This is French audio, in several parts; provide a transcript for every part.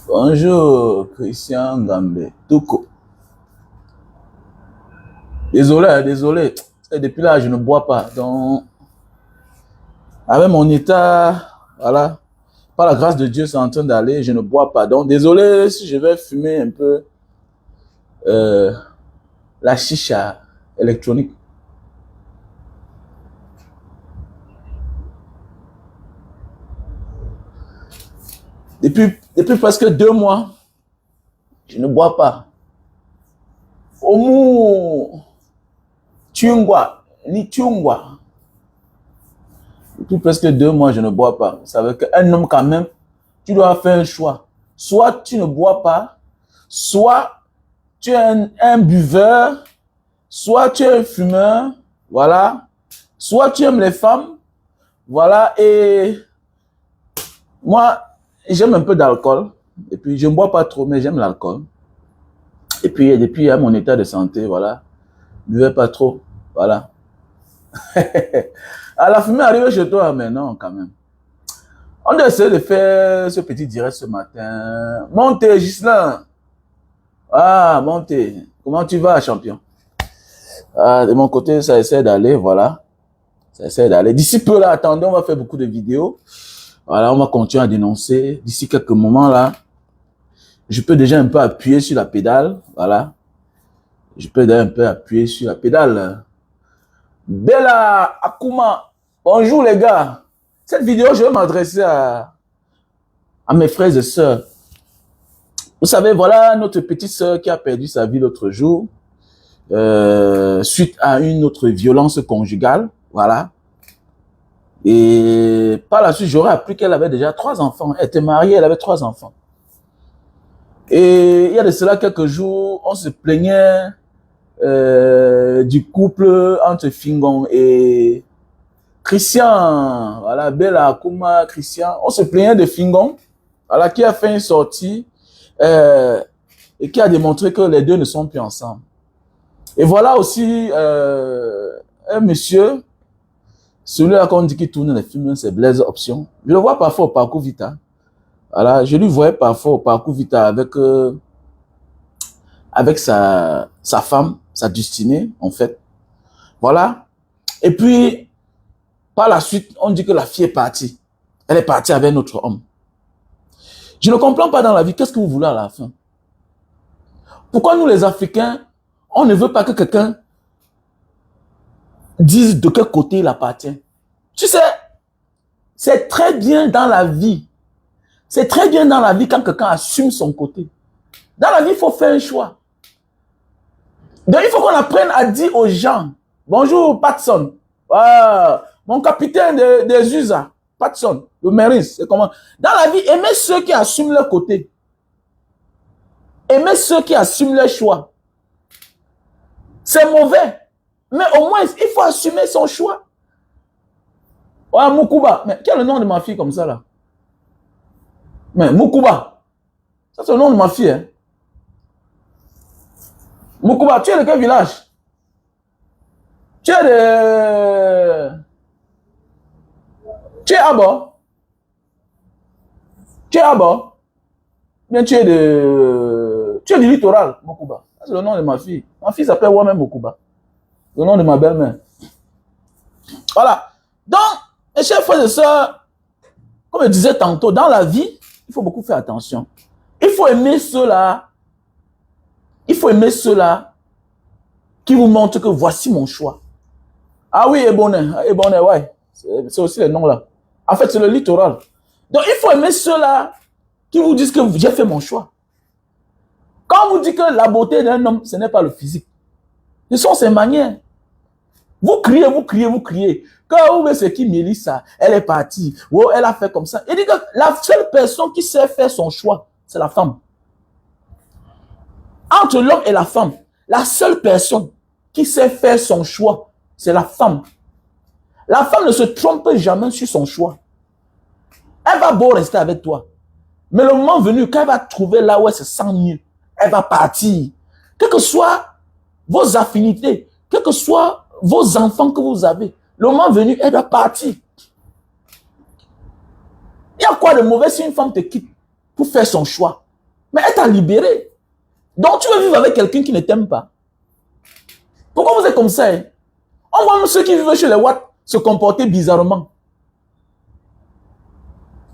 Bonjour, Christian Gambé. Touko. Désolé, désolé. Depuis là, je ne bois pas. Donc, avec mon état, voilà, par la grâce de Dieu, c'est en train d'aller, je ne bois pas. Donc, désolé si je vais fumer un peu la chicha électronique. Depuis presque 2 mois, je ne bois pas. Omu Tiungwa, ni Tiungwa. Depuis presque 2 mois, je ne bois pas. Vous savez qu'un homme, quand même, tu dois faire un choix. Soit tu ne bois pas, soit tu es un buveur, soit tu es un fumeur, voilà. Soit tu aimes les femmes, voilà. Et moi, j'aime un peu d'alcool. Et puis, je ne bois pas trop, mais j'aime l'alcool. Et puis, depuis mon état de santé, voilà, ne buvez pas trop, voilà. À la fumée arrive chez toi, mais non, quand même. On a essayé de faire ce petit direct ce matin. Montez, Ghislain. Ah, montez. Comment tu vas, champion? Ah, de mon côté, ça essaie d'aller, voilà. Ça essaie d'aller. D'ici peu, là, attendez, on va faire beaucoup de vidéos. Voilà, on va continuer à dénoncer. D'ici quelques moments, là, je peux déjà un peu appuyer sur la pédale, voilà. Je peux déjà un peu appuyer sur la pédale. Bella Akuma, bonjour les gars. Cette vidéo, je vais m'adresser à mes frères et sœurs. Vous savez, voilà notre petite sœur qui a perdu sa vie l'autre jour suite à une autre violence conjugale, voilà. Et par la suite, j'aurais appris qu'elle avait déjà 3 enfants. Elle était mariée, elle avait 3 enfants. Et il y a de cela quelques jours, on se plaignait du couple entre Fingon et Christian, voilà, Bella Akuma, Christian. On se plaignait de Fingon, voilà, qui a fait une sortie et qui a démontré que les deux ne sont plus ensemble. Et voilà aussi un monsieur, celui-là qu'on dit qui tourne les films, c'est Blaise Option. Je le vois parfois au Parcours Vita. Voilà, je lui voyais parfois au Parcours Vita avec sa femme, sa destinée, en fait. Voilà. Et puis, par la suite, on dit que la fille est partie. Elle est partie avec notre homme. Je ne comprends pas dans la vie, qu'est-ce que vous voulez à la fin? Pourquoi nous, les Africains, on ne veut pas que quelqu'un dise de quel côté il appartient? Tu sais, c'est très bien dans la vie. C'est très bien dans la vie quand quelqu'un assume son côté. Dans la vie, il faut faire un choix. Donc, il faut qu'on apprenne à dire aux gens, bonjour, Patson. Ah, mon capitaine des USA, Patson, le Marines, c'est comment? Dans la vie, aimez ceux qui assument leur côté. Aimez ceux qui assument leur choix. C'est mauvais. Mais au moins, il faut assumer son choix. Ouais, Moukouba. Mais quel est le nom de ma fille comme ça, là? Mais Moukouba. Ça, c'est le nom de ma fille, hein. Moukouba, tu es de quel village? Tu es de... Tu es à bord? Tu es à bord? Bien, tu es du littoral, Moukouba. Ça, c'est le nom de ma fille. Ma fille s'appelle moi-même Moukouba. Le nom de ma belle-mère. Voilà. Donc, mes chers frères et sœurs, comme je disais tantôt, dans la vie, il faut beaucoup faire attention. Il faut aimer ceux-là. Il faut aimer ceux-là qui vous montrent que voici mon choix. Ah oui, Ebonne, ouais. C'est aussi les noms là. En fait, c'est le littoral. Donc, il faut aimer ceux-là qui vous disent que j'ai fait mon choix. Quand on vous dit que la beauté d'un homme, ce n'est pas le physique. Ce sont ses manières. Vous criez, vous criez, vous criez. Quand vous c'est qui Mélissa, elle est partie. Oh, elle a fait comme ça. Il dit que la seule personne qui sait faire son choix, c'est la femme. Entre l'homme et la femme, la seule personne qui sait faire son choix, c'est la femme. La femme ne se trompe jamais sur son choix. Elle va beau rester avec toi. Mais le moment venu, quand elle va trouver là où elle se sent mieux, elle va partir. Quel que soit vos affinités, quels que soient vos enfants que vous avez, le moment venu, elle doit partir. Il y a quoi de mauvais si une femme te quitte pour faire son choix? Mais elle t'a libéré. Donc tu veux vivre avec quelqu'un qui ne t'aime pas. Pourquoi vous êtes comme ça? Hein? On voit même ceux qui vivent chez les Watt se comporter bizarrement.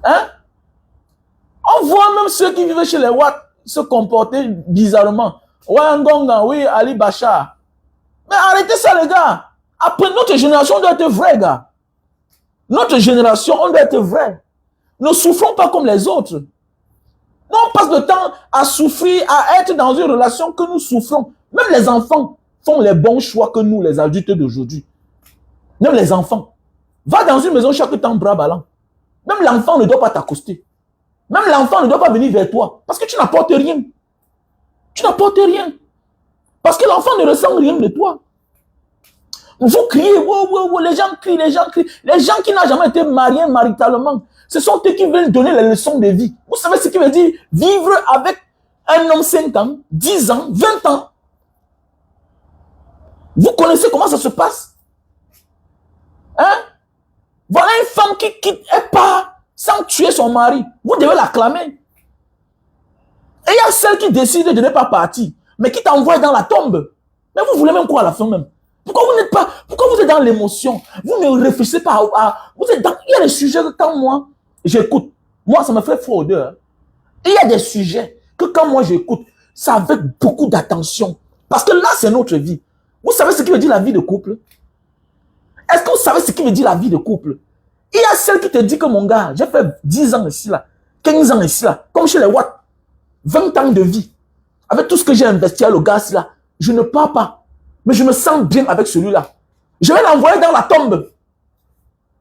Hein? On voit même ceux qui vivent chez les Watt se comporter bizarrement. Ouais, Ngonga, oui, Ali Bachar. Mais arrêtez ça, les gars. Après, notre génération, on doit être vrai, gars. Notre génération, on doit être vrai. Ne souffrons pas comme les autres. Non, on passe le temps à souffrir, à être dans une relation que nous souffrons. Même les enfants font les bons choix que nous, les adultes d'aujourd'hui. Même les enfants. Va dans une maison chaque temps, bras ballants. Même l'enfant ne doit pas t'accoster. Même l'enfant ne doit pas venir vers toi. Parce que tu n'apportes rien. Tu n'apportes rien. Parce que l'enfant ne ressent rien de toi. Vous criez, wow, wow, wow, les gens crient, les gens crient. Les gens qui n'ont jamais été mariés maritalement, ce sont eux qui veulent donner les leçons de vie. Vous savez ce qui veut dire vivre avec un homme 5 ans, 10 ans, 20 ans. Vous connaissez comment ça se passe? Hein? Voilà une femme qui quitte et part sans tuer son mari. Vous devez l'acclamer. Et il y a celle qui décide de ne pas partir, mais qui t'envoie dans la tombe. Mais vous voulez même quoi à la fin même? Pourquoi vous n'êtes pas, pourquoi vous êtes dans l'émotion? Vous ne réfléchissez pas vous êtes dans, il y a des sujets que quand moi, j'écoute, moi ça me fait froid odeur. Il y a des sujets que quand moi j'écoute, c'est avec beaucoup d'attention. Parce que là, c'est notre vie. Vous savez ce qui veut dire la vie de couple? Est-ce que vous savez ce qui veut dire la vie de couple? Il y a celle qui te dit que mon gars, j'ai fait 10 ans ici là, 15 ans ici là, comme chez les Watt, 20 ans de vie. Avec tout ce que j'ai investi à le gaz là, je ne pars pas. Mais je me sens bien avec celui-là. Je vais l'envoyer dans la tombe.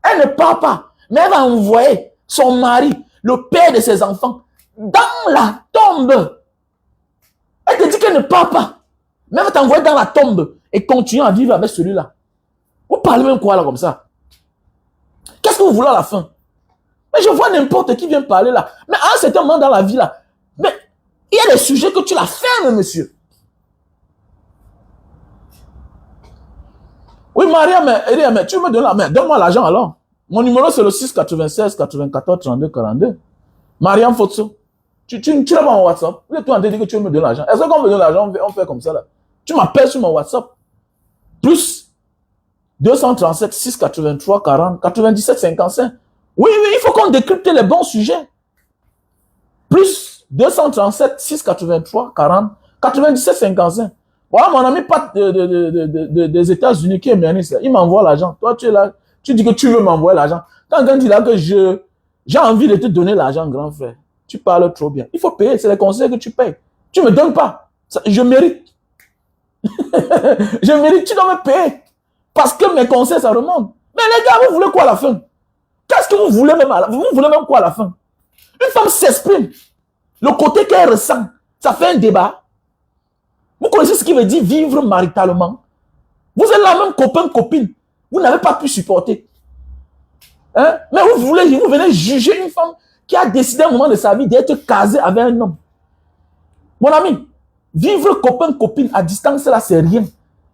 Elle ne part pas. Mais elle va envoyer son mari, le père de ses enfants, dans la tombe. Elle te dit qu'elle ne part pas. Mais elle va t'envoyer dans la tombe et continuer à vivre avec celui-là. Vous parlez même quoi là comme ça? Qu'est-ce que vous voulez à la fin? Mais je vois n'importe qui vient parler là. Mais à un certain moment dans la vie là, mais il y a des sujets que tu la fermes, monsieur. Oui, Maria, mais tu me donnes la main. Donne-moi l'argent alors. Mon numéro, c'est le 6 96 94 32 42. Mariam Fotso. Tu l'as pas en WhatsApp. Vous êtes en train de dire que tu veux me donner l'argent. Est-ce qu'on me donne l'argent, on fait comme ça là? Tu m'appelles sur mon WhatsApp. Plus 237 6 83 40 97 55. Oui, il faut qu'on décrypte les bons sujets. Plus 237 6 83 40 97 55. Voilà mon ami Pat des États-Unis qui est ministre, il m'envoie l'argent. Toi, tu es là, tu dis que tu veux m'envoyer l'argent. Quand quelqu'un dit là que j'ai envie de te donner l'argent, grand frère, tu parles trop bien. Il faut payer, c'est les conseils que tu payes. Tu ne me donnes pas. Je mérite. Je mérite, tu dois me payer. Parce que mes conseils, ça remonte. Mais les gars, vous voulez quoi à la fin? Qu'est-ce que vous voulez même à la fin? Vous voulez même quoi à la fin? Une femme s'exprime. Le côté qu'elle ressent, ça fait un débat. Vous connaissez ce qui veut dire vivre maritalement? Vous êtes là même copain, copine. Vous n'avez pas pu supporter. Hein? Mais vous venez juger une femme qui a décidé à un moment de sa vie d'être casée avec un homme. Mon ami, vivre copain, copine à distance, là, c'est rien.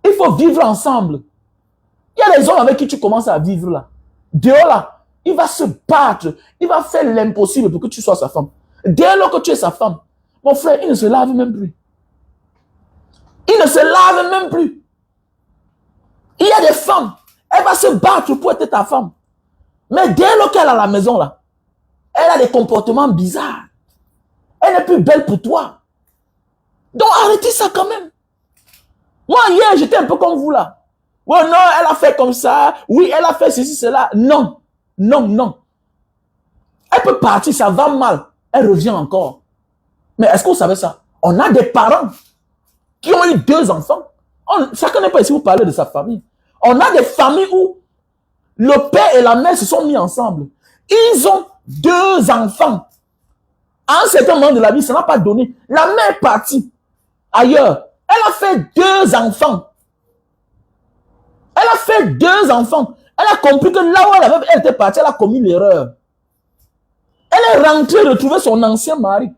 Il faut vivre ensemble. Il y a des hommes avec qui tu commences à vivre là. Dehors là, il va se battre. Il va faire l'impossible pour que tu sois sa femme. Dès lors que tu es sa femme, mon frère, il ne se lave même plus. Il ne se lave même plus. Il y a des femmes, elle va se battre pour être ta femme. Mais dès lors qu'elle est à la maison là, elle a des comportements bizarres. Elle n'est plus belle pour toi. Donc arrêtez ça quand même. Moi hier, j'étais un peu comme vous là. Oh non, elle a fait comme ça. Oui, elle a fait ceci, cela. Non, non, non. Elle peut partir, ça va mal. Elle revient encore. Mais est-ce que vous savez ça? On a des parents qui ont eu 2 enfants. Chacun n'est pas ici, vous parlez de sa famille. On a des familles où le père et la mère se sont mis ensemble. Ils ont 2 enfants. À un certain moment de la vie, ça n'a pas donné. La mère est partie ailleurs. Elle a fait 2 enfants. Elle a fait 2 enfants. Elle a compris que là où elle était partie, elle a commis l'erreur. Elle est rentrée retrouver son ancien mari.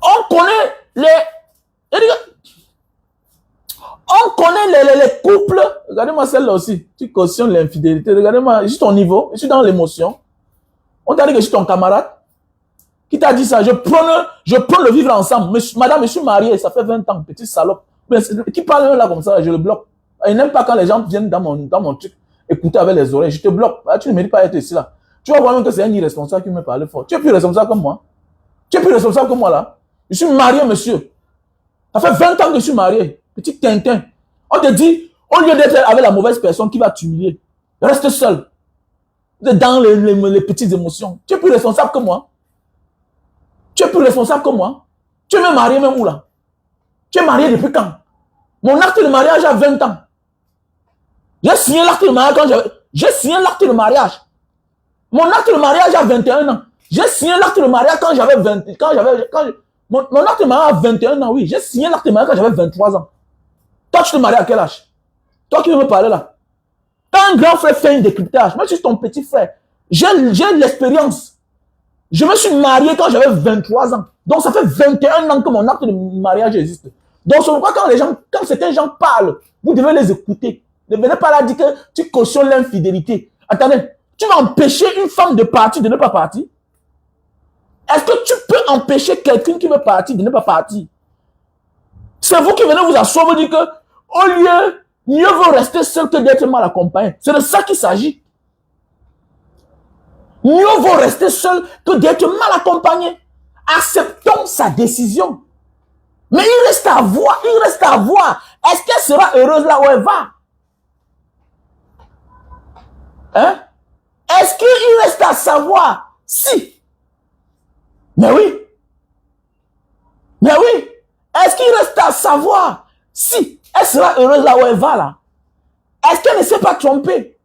On connaît les... On connaît les couples. Regardez-moi celle-là aussi. Tu cautionnes l'infidélité. Regardez-moi, je suis ton niveau, je suis dans l'émotion. On t'a dit que je suis ton camarade. Qui t'a dit ça? Je prends le vivre ensemble. Mais, madame, je suis marié, ça fait 20 ans, petite salope. Mais, qui parle là comme ça? Je le bloque. Il n'aime pas quand les gens viennent dans mon truc, écouter avec les oreilles. Je te bloque. Ah, tu ne mérites pas d'être ici là. Tu vas voir même que c'est un irresponsable qui me parle fort. Tu es plus responsable que moi. Tu es plus responsable que moi là. Je suis marié, monsieur. Ça fait 20 ans que je suis marié. Petit Tintin. On te dit, au lieu d'être avec la mauvaise personne qui va t'humilier, reste seul. Vous êtes dans les petites émotions. Tu es plus responsable que moi. Tu es plus responsable que moi. Tu es même marié même où là? Tu es marié depuis quand? Mon acte de mariage a 20 ans. J'ai signé l'acte de mariage quand j'avais... J'ai signé l'acte de mariage. Mon acte de mariage a 21 ans. J'ai signé l'acte de mariage quand j'avais 20... Mon acte de mariage a 21 ans, oui. J'ai signé l'acte de mariage quand j'avais 23 ans. Toi, tu te maries à quel âge? Toi qui veux me parler là. Quand un grand frère fait un décryptage, moi je suis ton petit frère. J'ai l'expérience. Je me suis marié quand j'avais 23 ans. Donc ça fait 21 ans que mon acte de mariage existe. Donc c'est pourquoi quand certains gens parlent, vous devez les écouter. Ne venez pas là dire que tu cautionnes l'infidélité. Attendez, tu vas empêcher une femme de partir, de ne pas partir? Est-ce que tu peux empêcher quelqu'un qui veut partir de ne pas partir? C'est vous qui venez vous asseoir, vous dire que au lieu, mieux vaut rester seul que d'être mal accompagné. C'est de ça qu'il s'agit. Mieux vaut rester seul que d'être mal accompagné. Acceptons sa décision. Mais il reste à voir, Est-ce qu'elle sera heureuse là où elle va? Hein? Est-ce qu'il reste à savoir si? Mais oui. Est-ce qu'il reste à savoir si elle sera heureuse là où elle va là? Est-ce qu'elle ne s'est pas trompée?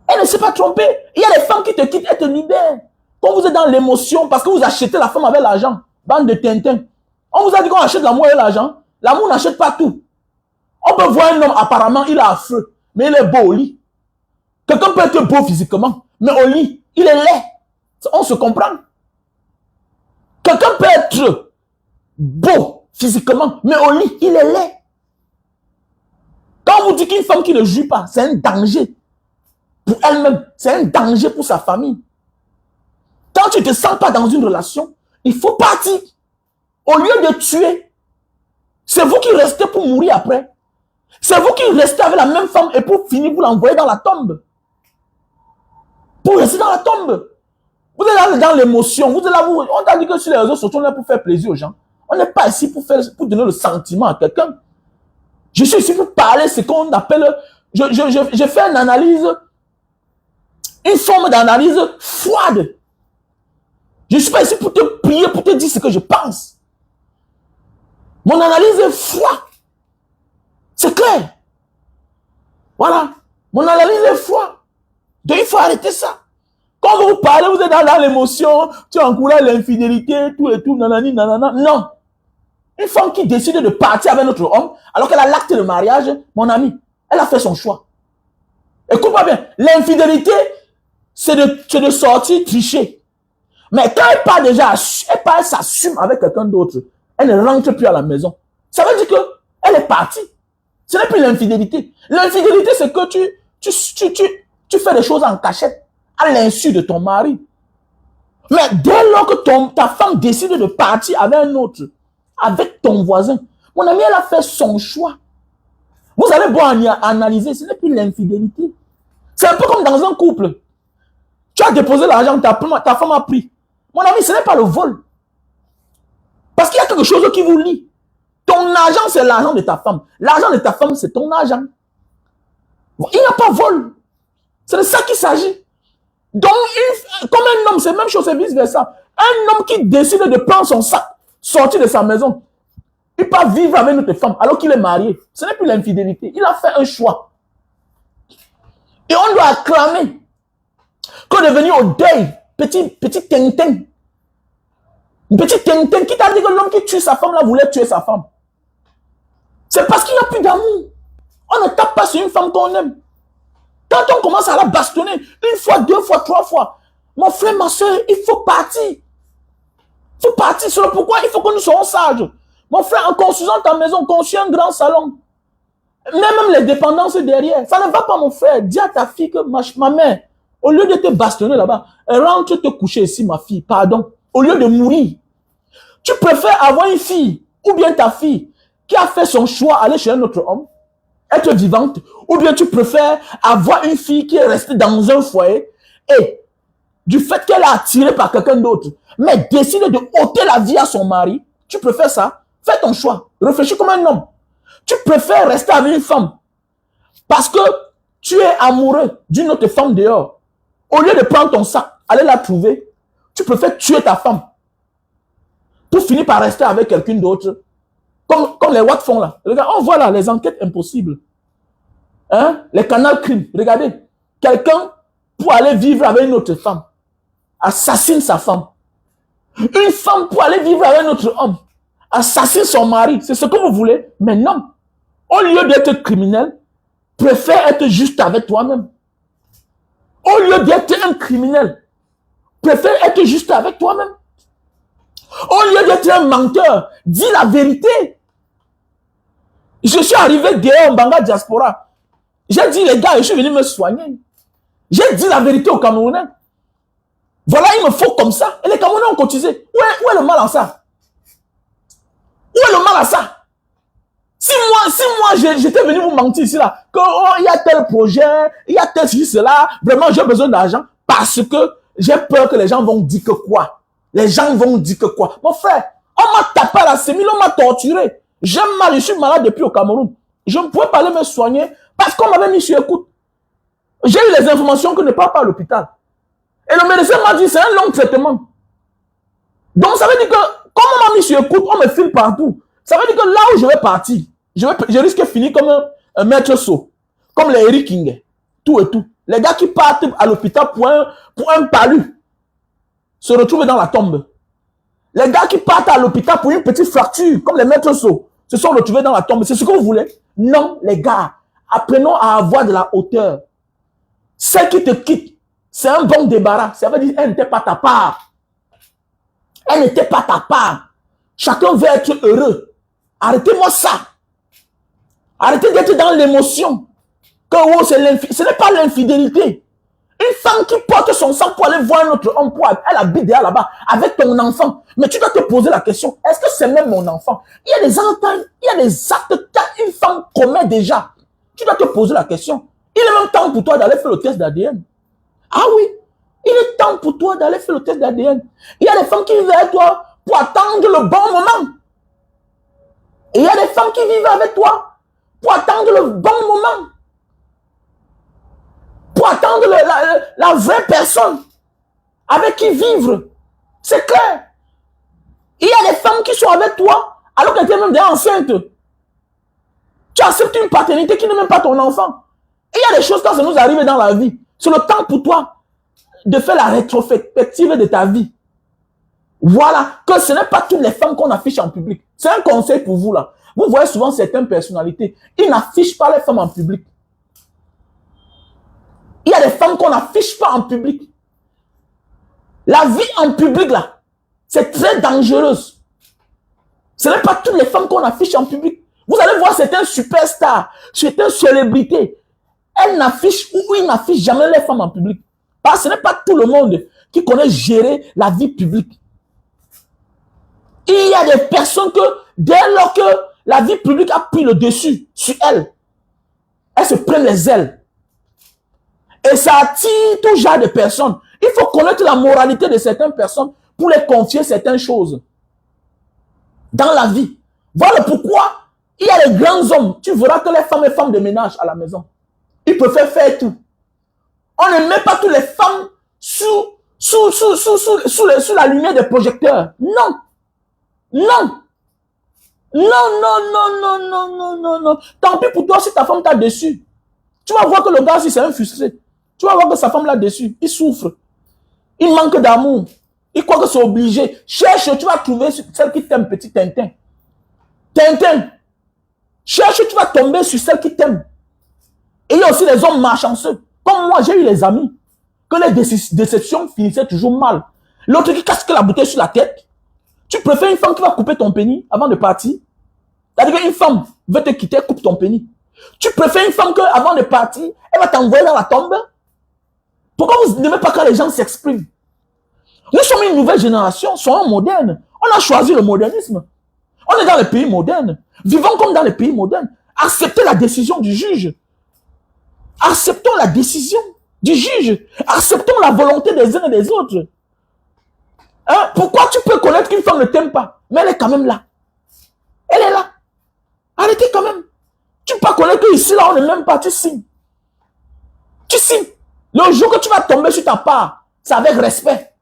Elle ne s'est pas trompée. Il y a des femmes qui te quittent, elles te libèrent. Quand vous êtes dans l'émotion, parce que vous achetez la femme avec l'argent, bande de Tintin. On vous a dit qu'on achète l'amour avec l'argent. L'amour n'achète pas tout. On peut voir un homme, apparemment, il est affreux, mais il est beau au lit. Quelqu'un peut être beau physiquement, mais au lit, il est laid. On se comprend. Quelqu'un peut être beau physiquement, mais au lit, il est laid. Quand on vous dit qu'une femme qui ne joue pas, c'est un danger. Pour elle-même, c'est un danger pour sa famille. Quand tu ne te sens pas dans une relation, il faut partir. Au lieu de tuer, c'est vous qui restez pour mourir après. C'est vous qui restez avec la même femme et pour finir, vous l'envoyez dans la tombe. Pour rester dans la tombe. Vous êtes là dans l'émotion. Vous êtes là, on t'a dit que sur les réseaux sociaux, on est là pour faire plaisir aux gens. On n'est pas ici pour donner le sentiment à quelqu'un. Je suis ici pour parler ce qu'on appelle... Je fais une analyse... Une forme d'analyse froide. Je ne suis pas ici pour te prier, pour te dire ce que je pense. Mon analyse est froide. C'est clair. Voilà. Mon analyse est froide. Donc il faut arrêter ça. Quand vous parlez, vous êtes dans l'émotion, tu encourages l'infidélité, tout et tout, nanani, nanana. Non. Une femme qui décide de partir avec notre homme, alors qu'elle a l'acte de mariage, mon ami, elle a fait son choix. Écoute-moi bien, l'infidélité, c'est de sortir tricher. Mais quand elle part déjà, elle s'assume avec quelqu'un d'autre, elle ne rentre plus à la maison. Ça veut dire qu'elle est partie. Ce n'est plus l'infidélité. L'infidélité, c'est que tu fais des choses en cachette, à l'insu de ton mari. Mais dès lors que ta femme décide de partir avec un autre, avec ton voisin, mon ami, elle a fait son choix. Vous allez voir analyser, ce n'est plus l'infidélité. C'est un peu comme dans un couple. Tu as déposé l'argent, ta femme a pris. Mon ami, ce n'est pas le vol. Parce qu'il y a quelque chose qui vous lie. Ton argent, c'est l'argent de ta femme. L'argent de ta femme, c'est ton argent. Il n'y a pas vol. C'est de ça qu'il s'agit. Donc, comme un homme, c'est la même chose, c'est vice-versa. Un homme qui décide de prendre son sac, sortir de sa maison, il part vivre avec notre femme alors qu'il est marié. Ce n'est plus l'infidélité. Il a fait un choix. Et on doit acclamer qu'on est venu au deuil, petit Tintin. Petit Tintin qui t'a dit que l'homme qui tue sa femme là voulait tuer sa femme. C'est parce qu'il n'y a plus d'amour. On ne tape pas sur une femme qu'on aime. Quand on commence à la bastonner, une fois, deux fois, trois fois, mon frère, ma soeur, il faut partir. Il faut partir. C'est pourquoi il faut que nous soyons sages. Mon frère, en construisant ta maison, construis un grand salon. Même les dépendances derrière. Ça ne va pas, mon frère. Dis à ta fille que ma mère, au lieu de te bastonner là-bas, rentre te coucher ici, ma fille. Pardon. Au lieu de mourir. Tu préfères avoir une fille, ou bien ta fille, qui a fait son choix, aller chez un autre homme, être vivante, ou bien tu préfères avoir une fille qui est restée dans un foyer, et du fait qu'elle est attirée par quelqu'un d'autre, mais décide de ôter la vie à son mari, tu préfères ça? Fais ton choix. Réfléchis comme un homme. Tu préfères rester avec une femme parce que tu es amoureux d'une autre femme dehors. Au lieu de prendre ton sac, aller la trouver, tu préfères tuer ta femme pour finir par rester avec quelqu'un d'autre. Comme les Watt font là. Regarde, on voit là les enquêtes impossibles. Hein? Les canaux crime. Regardez. Quelqu'un, pour aller vivre avec une autre femme, assassine sa femme. Une femme, pour aller vivre avec un autre homme, assassine son mari. C'est ce que vous voulez. Mais non. Au lieu d'être criminel, préfère être juste avec toi-même. Au lieu d'être un criminel, préfère être juste avec toi-même. Au lieu d'être un menteur, dis la vérité. Je suis arrivé dehors en Banga Diaspora. J'ai dit, les gars, je suis venu me soigner. J'ai dit la vérité aux Camerounais. Voilà, il me faut comme ça. Et les Camerounais ont cotisé. Où est le mal en ça? Où est le mal à ça? Si moi j'étais venu vous mentir ici là, que oh, il y a tel projet, il y a tel ceci, cela, vraiment j'ai besoin d'argent parce que j'ai peur que les gens vont dire que quoi? Les gens vont dire que quoi? Mon frère, on m'a tapé à la sémile, on m'a torturé. J'ai mal, je suis malade depuis au Cameroun. Je ne pouvais pas aller me soigner parce qu'on m'avait mis sur écoute. J'ai eu les informations que ne part pas à l'hôpital. Et le médecin m'a dit c'est un long traitement. Donc ça veut dire que comme on m'a mis sur écoute, on me file partout. Ça veut dire que là où je vais partir, je risque de finir comme un maître saut. Comme les Eric King. Tout et tout. Les gars qui partent à l'hôpital pour un palu se retrouvent dans la tombe. Les gars qui partent à l'hôpital pour une petite fracture, comme les maîtres sauts, se sont retrouvés dans la tombe. C'est ce que vous voulez? Non, les gars. Apprenons à avoir de la hauteur. Celle qui te quitte, c'est un bon débarras. Ça veut dire elle n'était pas ta part. Elle n'était pas ta part. Chacun veut être heureux. Arrêtez-moi ça. Arrêtez d'être dans l'émotion. Que oh, ce n'est pas l'infidélité. Une femme qui porte son sang pour aller voir un autre homme, elle habite derrière là-bas, avec ton enfant. Mais tu dois te poser la question, est-ce que c'est même mon enfant? Il y a des actes qu'une femme commet déjà. Tu dois te poser la question. Il est même temps pour toi d'aller faire le test d'ADN. Ah oui, il est temps pour toi d'aller faire le test d'ADN. Il y a des femmes qui vivent avec toi pour attendre le bon moment. Et il y a des femmes qui vivent avec toi pour attendre le bon moment. Pour attendre la vraie personne avec qui vivre. C'est clair. Il y a des femmes qui sont avec toi alors qu'elles étaient même déjà enceintes. Tu acceptes une paternité qui n'est même pas ton enfant. Et il y a des choses quand ça nous arrive dans la vie. C'est le temps pour toi de faire la rétrospective de ta vie. Voilà, que ce n'est pas toutes les femmes qu'on affiche en public. C'est un conseil pour vous là. Vous voyez souvent certaines personnalités, ils n'affichent pas les femmes en public. Il y a des femmes qu'on n'affiche pas en public. La vie en public là, c'est très dangereuse. Ce n'est pas toutes les femmes qu'on affiche en public. Vous allez voir certains superstars, certaines célébrités, elles n'affichent ou ils n'affichent jamais les femmes en public. Parce que ce n'est pas tout le monde qui connaît gérer la vie publique. Il y a des personnes que, dès lors que la vie publique a pris le dessus sur elles, elles se prennent les ailes. Et ça attire tout genre de personnes. Il faut connaître la moralité de certaines personnes pour les confier certaines choses. Dans la vie. Voilà pourquoi il y a les grands hommes. Tu verras que les femmes de ménage à la maison. Ils préfèrent faire tout. On ne met pas toutes les femmes sous la lumière des projecteurs. Non. Non. Non. Tant pis pour toi si ta femme t'a déçu. Tu vas voir que le gars, si c'est un frustré, tu vas voir que sa femme l'a déçu. Il souffre. Il manque d'amour. Il croit que c'est obligé. Cherche, tu vas trouver celle qui t'aime, petit Tintin. Tintin. Cherche, tu vas tomber sur celle qui t'aime. Et il y a aussi les hommes malchanceux. Comme moi, j'ai eu les amis. Que les déceptions finissaient toujours mal. L'autre qui casse la bouteille sur la tête. Tu préfères une femme qui va couper ton pénis avant de partir? C'est-à-dire qu'une femme veut te quitter, coupe ton pénis. Tu préfères une femme que, avant de partir, elle va t'envoyer dans la tombe? Pourquoi vous n'aimez pas quand les gens s'expriment? Nous sommes une nouvelle génération, soyons modernes. On a choisi le modernisme. On est dans les pays modernes. Vivons comme dans les pays modernes. Acceptez la décision du juge. Acceptons la décision du juge. Acceptons la volonté des uns et des autres. Hein? Pourquoi tu peux connaître qu'une femme ne t'aime pas, mais elle est quand même là? Elle est là. Arrêtez quand même. Tu peux pas connaître qu'ici, là, on ne m'aime pas, tu signes. Tu signes. Le jour que tu vas tomber sur ta part, c'est avec respect.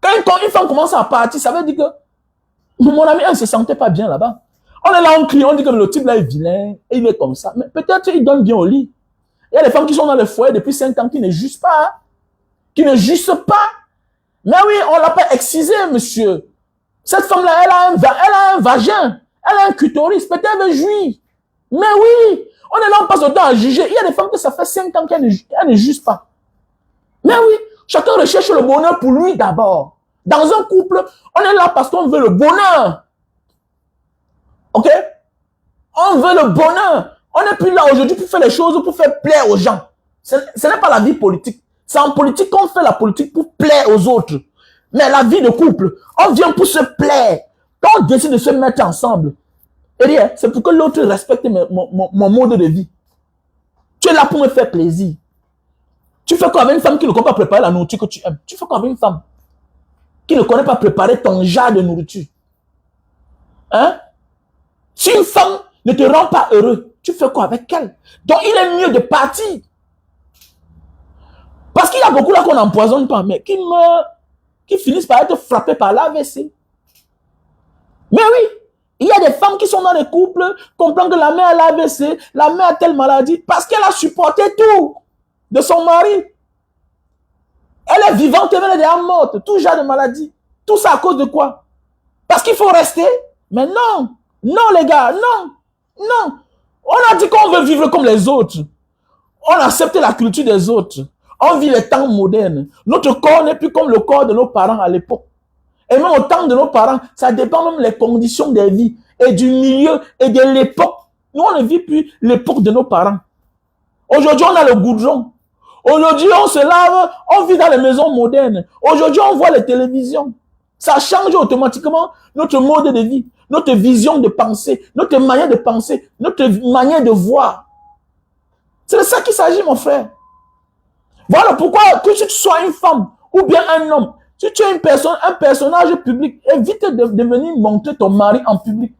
Quand une femme commence à partir, ça veut dire que mon ami, elle ne se sentait pas bien là-bas. On est là, on crie, on dit que le type là est vilain, et il est comme ça. Mais peut-être il donne bien au lit. Il y a des femmes qui sont dans le foyer depuis 5 ans qui ne jugent pas. Hein? Qui ne jugent pas. Mais oui, on ne l'a pas excisé, monsieur. Cette femme-là, elle a un vagin. Elle a un clitoris. Peut-être elle veut jouir. Mais oui, on est là, on passe le temps à juger. Il y a des femmes que ça fait 5 ans qu'elles ne jugent pas. Mais oui, chacun recherche le bonheur pour lui d'abord. Dans un couple, on est là parce qu'on veut le bonheur. Ok? On veut le bonheur. On n'est plus là aujourd'hui pour faire les choses, pour faire plaire aux gens. Ce n'est pas la vie politique. C'est en politique qu'on fait la politique pour plaire aux autres. Mais la vie de couple, on vient pour se plaire. Quand on décide de se mettre ensemble, c'est pour que l'autre respecte mon mode de vie. Tu es là pour me faire plaisir. Tu fais quoi avec une femme qui ne connaît pas préparer la nourriture que tu aimes? Tu fais quoi avec une femme qui ne connaît pas préparer ton genre de nourriture? Hein? Si une femme ne te rend pas heureux, tu fais quoi avec elle? Donc il est mieux de partir. Parce qu'il y a beaucoup là qu'on n'empoisonne pas, mais qui meurent, qui finissent par être frappés par l'AVC. Mais oui, il y a des femmes qui sont dans les couples, comprennent que la mère a l'AVC, la mère a telle maladie, parce qu'elle a supporté tout de son mari. Elle est vivante, elle est déjà morte, tout genre de maladie. Tout ça à cause de quoi? Parce qu'il faut rester? Mais non, non les gars, non, non. On a dit qu'on veut vivre comme les autres. On accepte la culture des autres. On vit les temps modernes. Notre corps n'est plus comme le corps de nos parents à l'époque. Et même au temps de nos parents, ça dépend même des conditions de vie et du milieu et de l'époque. Nous, on ne vit plus l'époque de nos parents. Aujourd'hui, on a le goudron. Aujourd'hui, on se lave, on vit dans les maisons modernes. Aujourd'hui, on voit les télévisions. Ça change automatiquement notre mode de vie, notre vision de pensée, notre manière de penser, notre manière de voir. C'est de ça qu'il s'agit, mon frère. Voilà pourquoi, que tu sois une femme ou bien un homme, si tu es une personne, un personnage public, évite de venir montrer ton mari en public.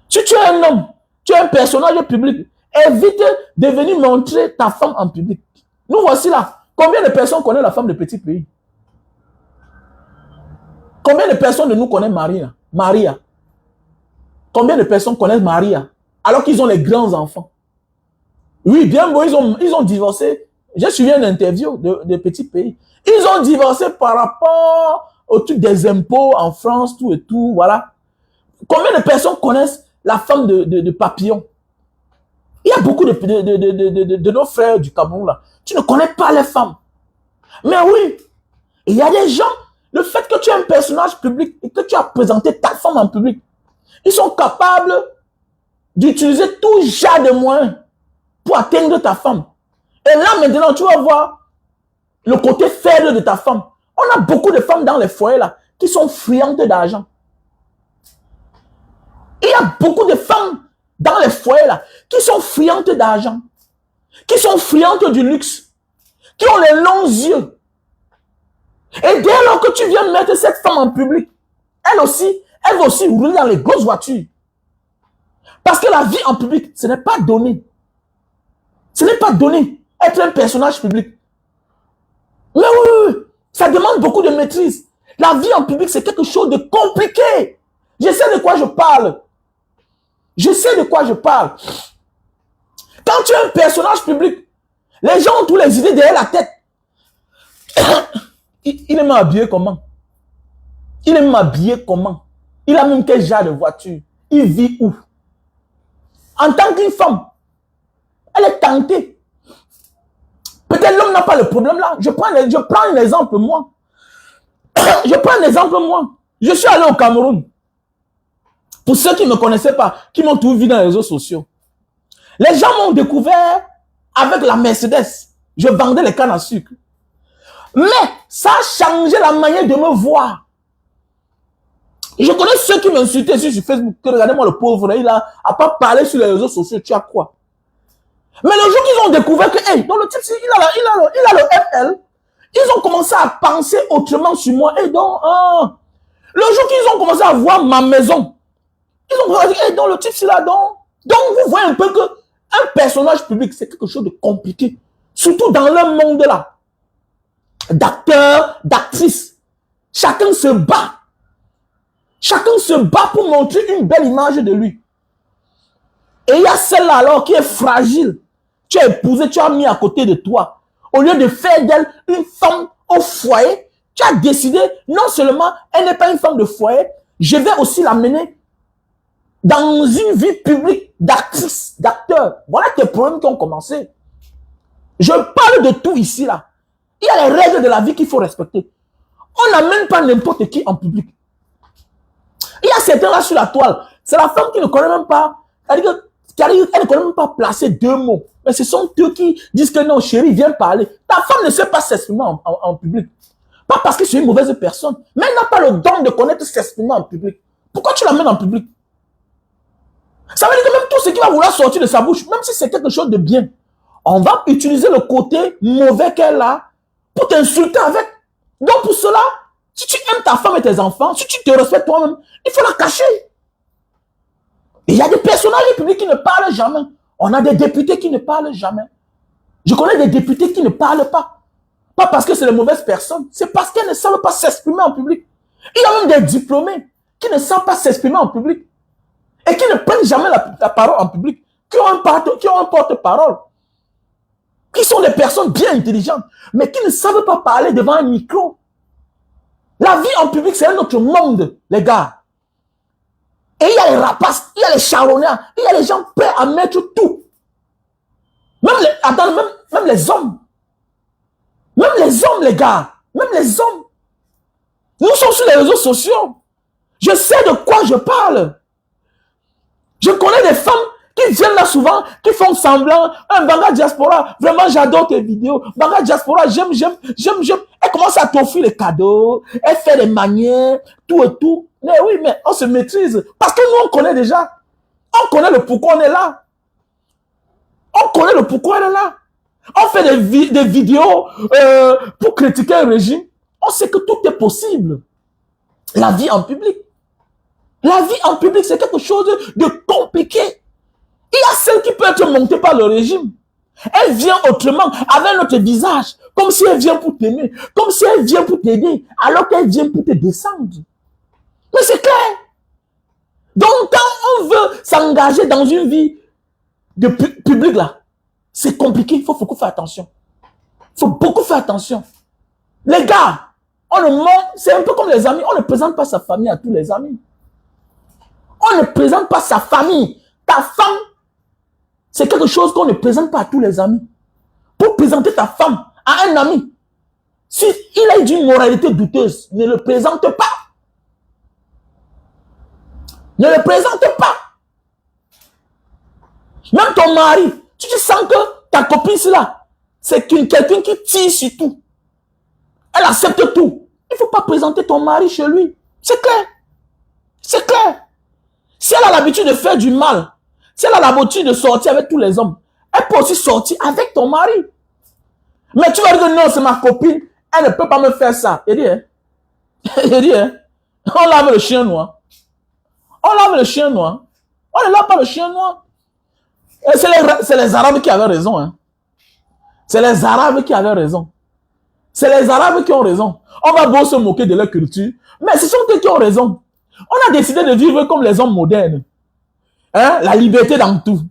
Si tu es un homme, tu es un personnage public, évite de venir montrer ta femme en public. Nous voici là. Combien de personnes connaissent la femme de petit pays? Combien de personnes de nous connaissent Maria? Maria. Combien de personnes connaissent Maria alors qu'ils ont les grands enfants? Oui, bien bon, ils ont divorcé. J'ai suivi une interview de petits pays. Ils ont divorcé par rapport au truc des impôts en France, tout et tout, voilà. Combien de personnes connaissent la femme de Papillon? Il y a beaucoup de nos frères du Cameroun là. Tu ne connais pas les femmes. Mais oui, il y a des gens, le fait que tu es un personnage public et que tu as présenté ta femme en public, ils sont capables d'utiliser tout genre de moyens pour atteindre ta femme. Et là, maintenant, tu vas voir le côté faible de ta femme. On a beaucoup de femmes dans les foyers là qui sont friandes d'argent. Il y a beaucoup de femmes dans les foyers là qui sont friandes d'argent, qui sont friandes du luxe, qui ont les longs yeux. Et dès lors que tu viens mettre cette femme en public, elle va aussi rouler dans les grosses voitures. Parce que la vie en public, ce n'est pas donné. Ce n'est pas donné être un personnage public. Mais oui, ça demande beaucoup de maîtrise. La vie en public, c'est quelque chose de compliqué. Je sais de quoi je parle. Je sais de quoi je parle. Quand tu es un personnage public, les gens ont tous les idées derrière la tête. Il est habillé comment? Il est habillé comment? Il a même quel genre de voiture? Il vit où? En tant qu'une femme, elle est tentée. Peut-être l'homme n'a pas le problème là. Je prends un exemple moi. Je prends un exemple moi. Je suis allé au Cameroun. Pour ceux qui ne me connaissaient pas, qui m'ont tout vu dans les réseaux sociaux. Les gens m'ont découvert avec la Mercedes. Je vendais les cannes à sucre. Mais ça a changé la manière de me voir. Je connais ceux qui m'insultaient sur Facebook. Regardez-moi le pauvre, il a pas parlé sur les réseaux sociaux. Tu as quoi? Mais le jour qu'ils ont découvert que, hey, dans le type, il a le FL, ils ont commencé à penser autrement sur moi. Et donc, le jour qu'ils ont commencé à voir ma maison, ils ont commencé à dire, hey, dans le type, c'est là, donc vous voyez un peu que un personnage public, c'est quelque chose de compliqué. Surtout dans le monde-là. D'acteurs, d'actrices. Chacun se bat. Chacun se bat pour montrer une belle image de lui. Et il y a celle-là alors qui est fragile. Tu as épousé, tu as mis à côté de toi. Au lieu de faire d'elle une femme au foyer, tu as décidé, non seulement elle n'est pas une femme de foyer, je vais aussi l'amener dans une vie publique d'actrice, d'acteur. Voilà tes problèmes qui ont commencé. Je parle de tout ici, là. Il y a les règles de la vie qu'il faut respecter. On n'amène pas n'importe qui en public. Il y a certains là sur la toile. C'est la femme qui ne connaît même pas. Elle ne connaît même pas placer deux mots. Mais ce sont eux qui disent que non, chérie, viens parler. Ta femme ne sait pas s'exprimer en public. Pas parce que c'est une mauvaise personne. Mais elle n'a pas le don de connaître s'exprimer en public. Pourquoi tu l'amènes en public? Ça veut dire que même tout ce qui va vouloir sortir de sa bouche, même si c'est quelque chose de bien, on va utiliser le côté mauvais qu'elle a pour t'insulter avec. Donc pour cela, si tu aimes ta femme et tes enfants, si tu te respectes toi-même, il faut la cacher. Et il y a des personnages publics qui ne parlent jamais. On a des députés qui ne parlent jamais. Je connais des députés qui ne parlent pas. Pas parce que c'est de mauvaises personnes, c'est parce qu'elles ne savent pas s'exprimer en public. Il y a même des diplômés qui ne savent pas s'exprimer en public et qui ne prennent jamais la parole en public, qui ont un porte-parole, qui sont des personnes bien intelligentes, mais qui ne savent pas parler devant un micro. La vie en public, c'est un autre monde, les gars. Et il y a les rapaces, il y a les charronniers, il y a les gens prêts à mettre tout. Même les hommes. Même les hommes, les gars. Même les hommes. Nous sommes sur les réseaux sociaux. Je sais de quoi je parle. Je connais des femmes qui viennent là souvent, qui font semblant. Un Banga Diaspora, vraiment j'adore tes vidéos. Banga Diaspora, j'aime. Elle commence à t'offrir les cadeaux. Elle fait des manières, tout et tout. Mais oui, mais on se maîtrise. Parce que nous, on connaît déjà. On connaît le pourquoi on est là. On connaît le pourquoi elle est là. On fait des vidéos pour critiquer un régime. On sait que tout est possible. La vie en public. La vie en public, c'est quelque chose de compliqué. Il y a celle qui peut être montée par le régime. Elle vient autrement, avec notre visage, comme si elle vient pour t'aimer, comme si elle vient pour t'aider, alors qu'elle vient pour te descendre. Mais c'est clair. Donc, quand on veut s'engager dans une vie de public, là, c'est compliqué. Il faut beaucoup faire attention. Il faut beaucoup faire attention. Les gars, on ne ment, c'est un peu comme les amis. On ne présente pas sa famille à tous les amis. On ne présente pas sa famille. Ta femme, c'est quelque chose qu'on ne présente pas à tous les amis. Pour présenter ta femme à un ami, si il a une moralité douteuse, ne le présente pas. Ne le présente pas. Même ton mari, tu sens que ta copine, là, c'est quelqu'un qui tire sur tout. Elle accepte tout. Il ne faut pas présenter ton mari chez lui. C'est clair. C'est clair. Si elle a l'habitude de faire du mal, si elle a l'habitude de sortir avec tous les hommes, elle peut aussi sortir avec ton mari. Mais tu vas dire que non, c'est ma copine, elle ne peut pas me faire ça. Il dit, hein? Il dit, hein? On lave le chien noir. On lave le chien noir. On ne lave pas le chien noir. C'est les Arabes qui avaient raison. Hein? C'est les Arabes qui avaient raison. C'est les Arabes qui ont raison. On va beau se moquer de leur culture, mais ce sont eux qui ont raison. On a décidé de vivre comme les hommes modernes. Hein? La liberté dans tout.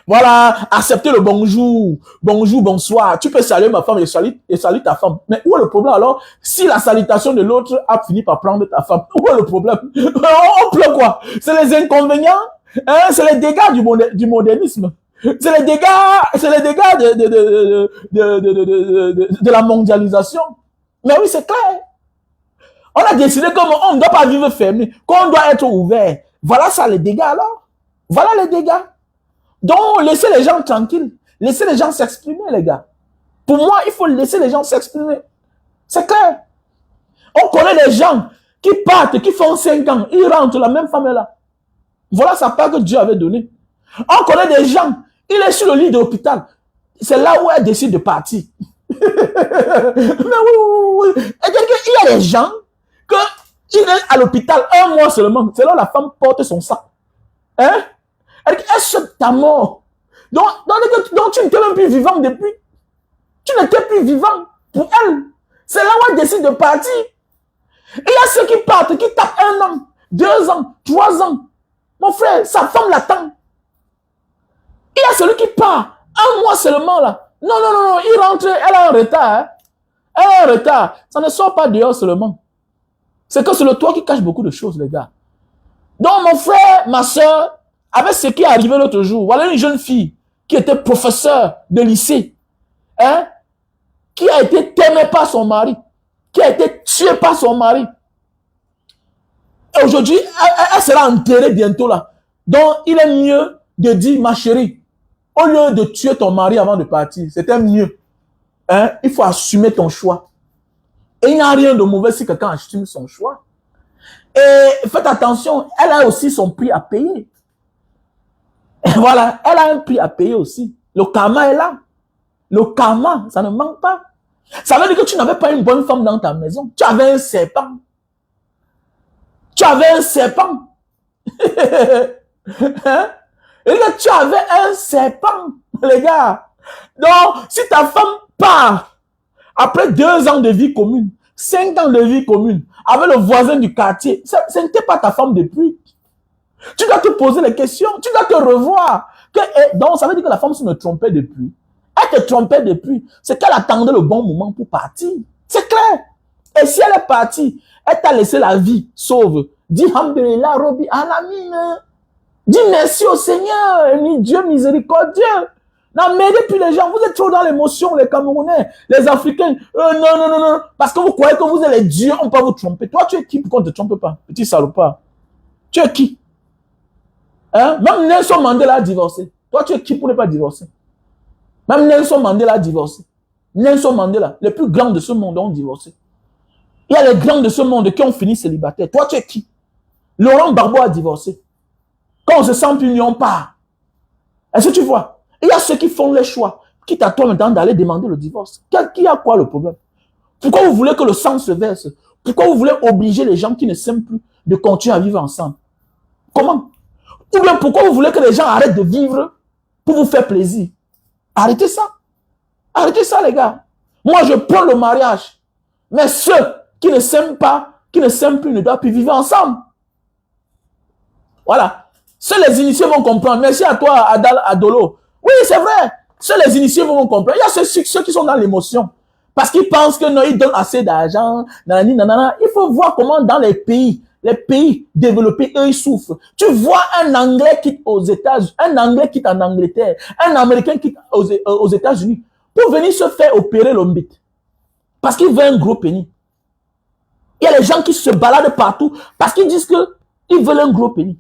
Voilà, accepter le bonjour, bonjour, bonsoir. Tu peux saluer ma femme et saluer ta femme. Mais où est le problème alors? Si la salutation de l'autre a fini par prendre ta femme, où est le problème? On pleure quoi? C'est les inconvénients, hein? C'est les dégâts du modernisme. C'est les dégâts de la mondialisation. Mais oui, c'est clair. On a décidé qu'on ne doit pas vivre fermé, qu'on doit être ouvert. Voilà ça les dégâts alors. Voilà les dégâts. Donc, laissez les gens tranquilles. Laissez les gens s'exprimer, les gars. Pour moi, il faut laisser les gens s'exprimer. C'est clair. On connaît des gens qui partent, qui font 5 ans, ils rentrent, la même femme est là. Voilà sa part que Dieu avait donnée. On connaît des gens, il est sur le lit de l'hôpital. C'est là où elle décide de partir. Mais oui. Il y a des gens qu'il est à l'hôpital 1 mois seulement. C'est là où la femme porte son sac. Hein? Elle accepte ta mort. Donc, tu n'étais même plus vivant depuis. Tu n'étais plus vivant pour elle. C'est là où elle décide de partir. Il y a ceux qui partent, qui tapent 1 an, 2 ans, 3 ans. Mon frère, sa femme l'attend. Il y a celui qui part 1 mois seulement là. Non, il rentre, elle a un retard. Hein? Elle a un retard. Ça ne sort pas dehors seulement. C'est que c'est le toit qui cache beaucoup de choses, les gars. Donc, mon frère, ma soeur, avec ce qui est arrivé l'autre jour, voilà une jeune fille qui était professeure de lycée, hein, qui a été aimée par son mari, qui a été tuée par son mari. Et aujourd'hui, elle sera enterrée bientôt là. Donc, il est mieux de dire, ma chérie, au lieu de tuer ton mari avant de partir, c'était mieux. Hein, il faut assumer ton choix. Et il n'y a rien de mauvais si quelqu'un assume son choix. Et faites attention, elle a aussi son prix à payer. Et voilà, elle a un prix à payer aussi. Le karma est là. Le karma, ça ne manque pas. Ça veut dire que tu n'avais pas une bonne femme dans ta maison. Tu avais un serpent. Tu avais un serpent. Hein? Et là, tu avais un serpent, les gars. Donc, si ta femme part, après 2 ans de vie commune, 5 ans de vie commune, avec le voisin du quartier, ce n'était pas ta femme depuis. Tu dois te poser les questions, tu dois te revoir. Donc, ça veut dire que la femme se ne trompait depuis. Elle te trompait depuis. C'est qu'elle attendait le bon moment pour partir. C'est clair. Et si elle est partie, elle t'a laissé la vie sauve. Dis Alhamdulillah, Rabbi Alamin. Dis merci au Seigneur, Dieu miséricordieux. Non, m'aidez plus les gens. Vous êtes trop dans l'émotion, les Camerounais, les Africains. Non. Parce que vous croyez que vous êtes les dieux, on ne peut pas vous tromper. Toi, tu es qui pour qu'on ne te trompe pas? Petit salopard. Tu es qui? Hein? Même Nelson Mandela a divorcé. Toi, tu es qui pour ne pas divorcer? Même Nelson Mandela a divorcé. Nelson Mandela, les plus grands de ce monde ont divorcé. Il y a les grands de ce monde qui ont fini célibataires. Toi, tu es qui? Laurent Gbagbo a divorcé. Quand on se sent plus, on part. Est-ce que tu vois? Il y a ceux qui font les choix, quitte à toi maintenant d'aller demander le divorce. Qui a quoi le problème? Pourquoi vous voulez que le sang se verse? Pourquoi vous voulez obliger les gens qui ne s'aiment plus de continuer à vivre ensemble? Comment? Ou bien pourquoi vous voulez que les gens arrêtent de vivre pour vous faire plaisir? Arrêtez ça. Arrêtez ça, les gars. Moi, je prends le mariage. Mais ceux qui ne s'aiment pas, qui ne s'aiment plus, ne doivent plus vivre ensemble. Voilà. Seuls les initiés vont comprendre. Merci à toi, Adolo. Oui, c'est vrai. Seuls les initiés vont comprendre. Il y a ceux qui sont dans l'émotion. Parce qu'ils pensent que non, ils donnent assez d'argent. Il faut voir comment dans les pays développés, eux, ils souffrent. Tu vois un Anglais quitte aux États-Unis, un Anglais quitte en Angleterre, un Américain quitte aux États-Unis pour venir se faire opérer l'ombite. Parce qu'il veut un gros pénis. Il y a les gens qui se baladent partout parce qu'ils disent qu'ils veulent un gros pénis.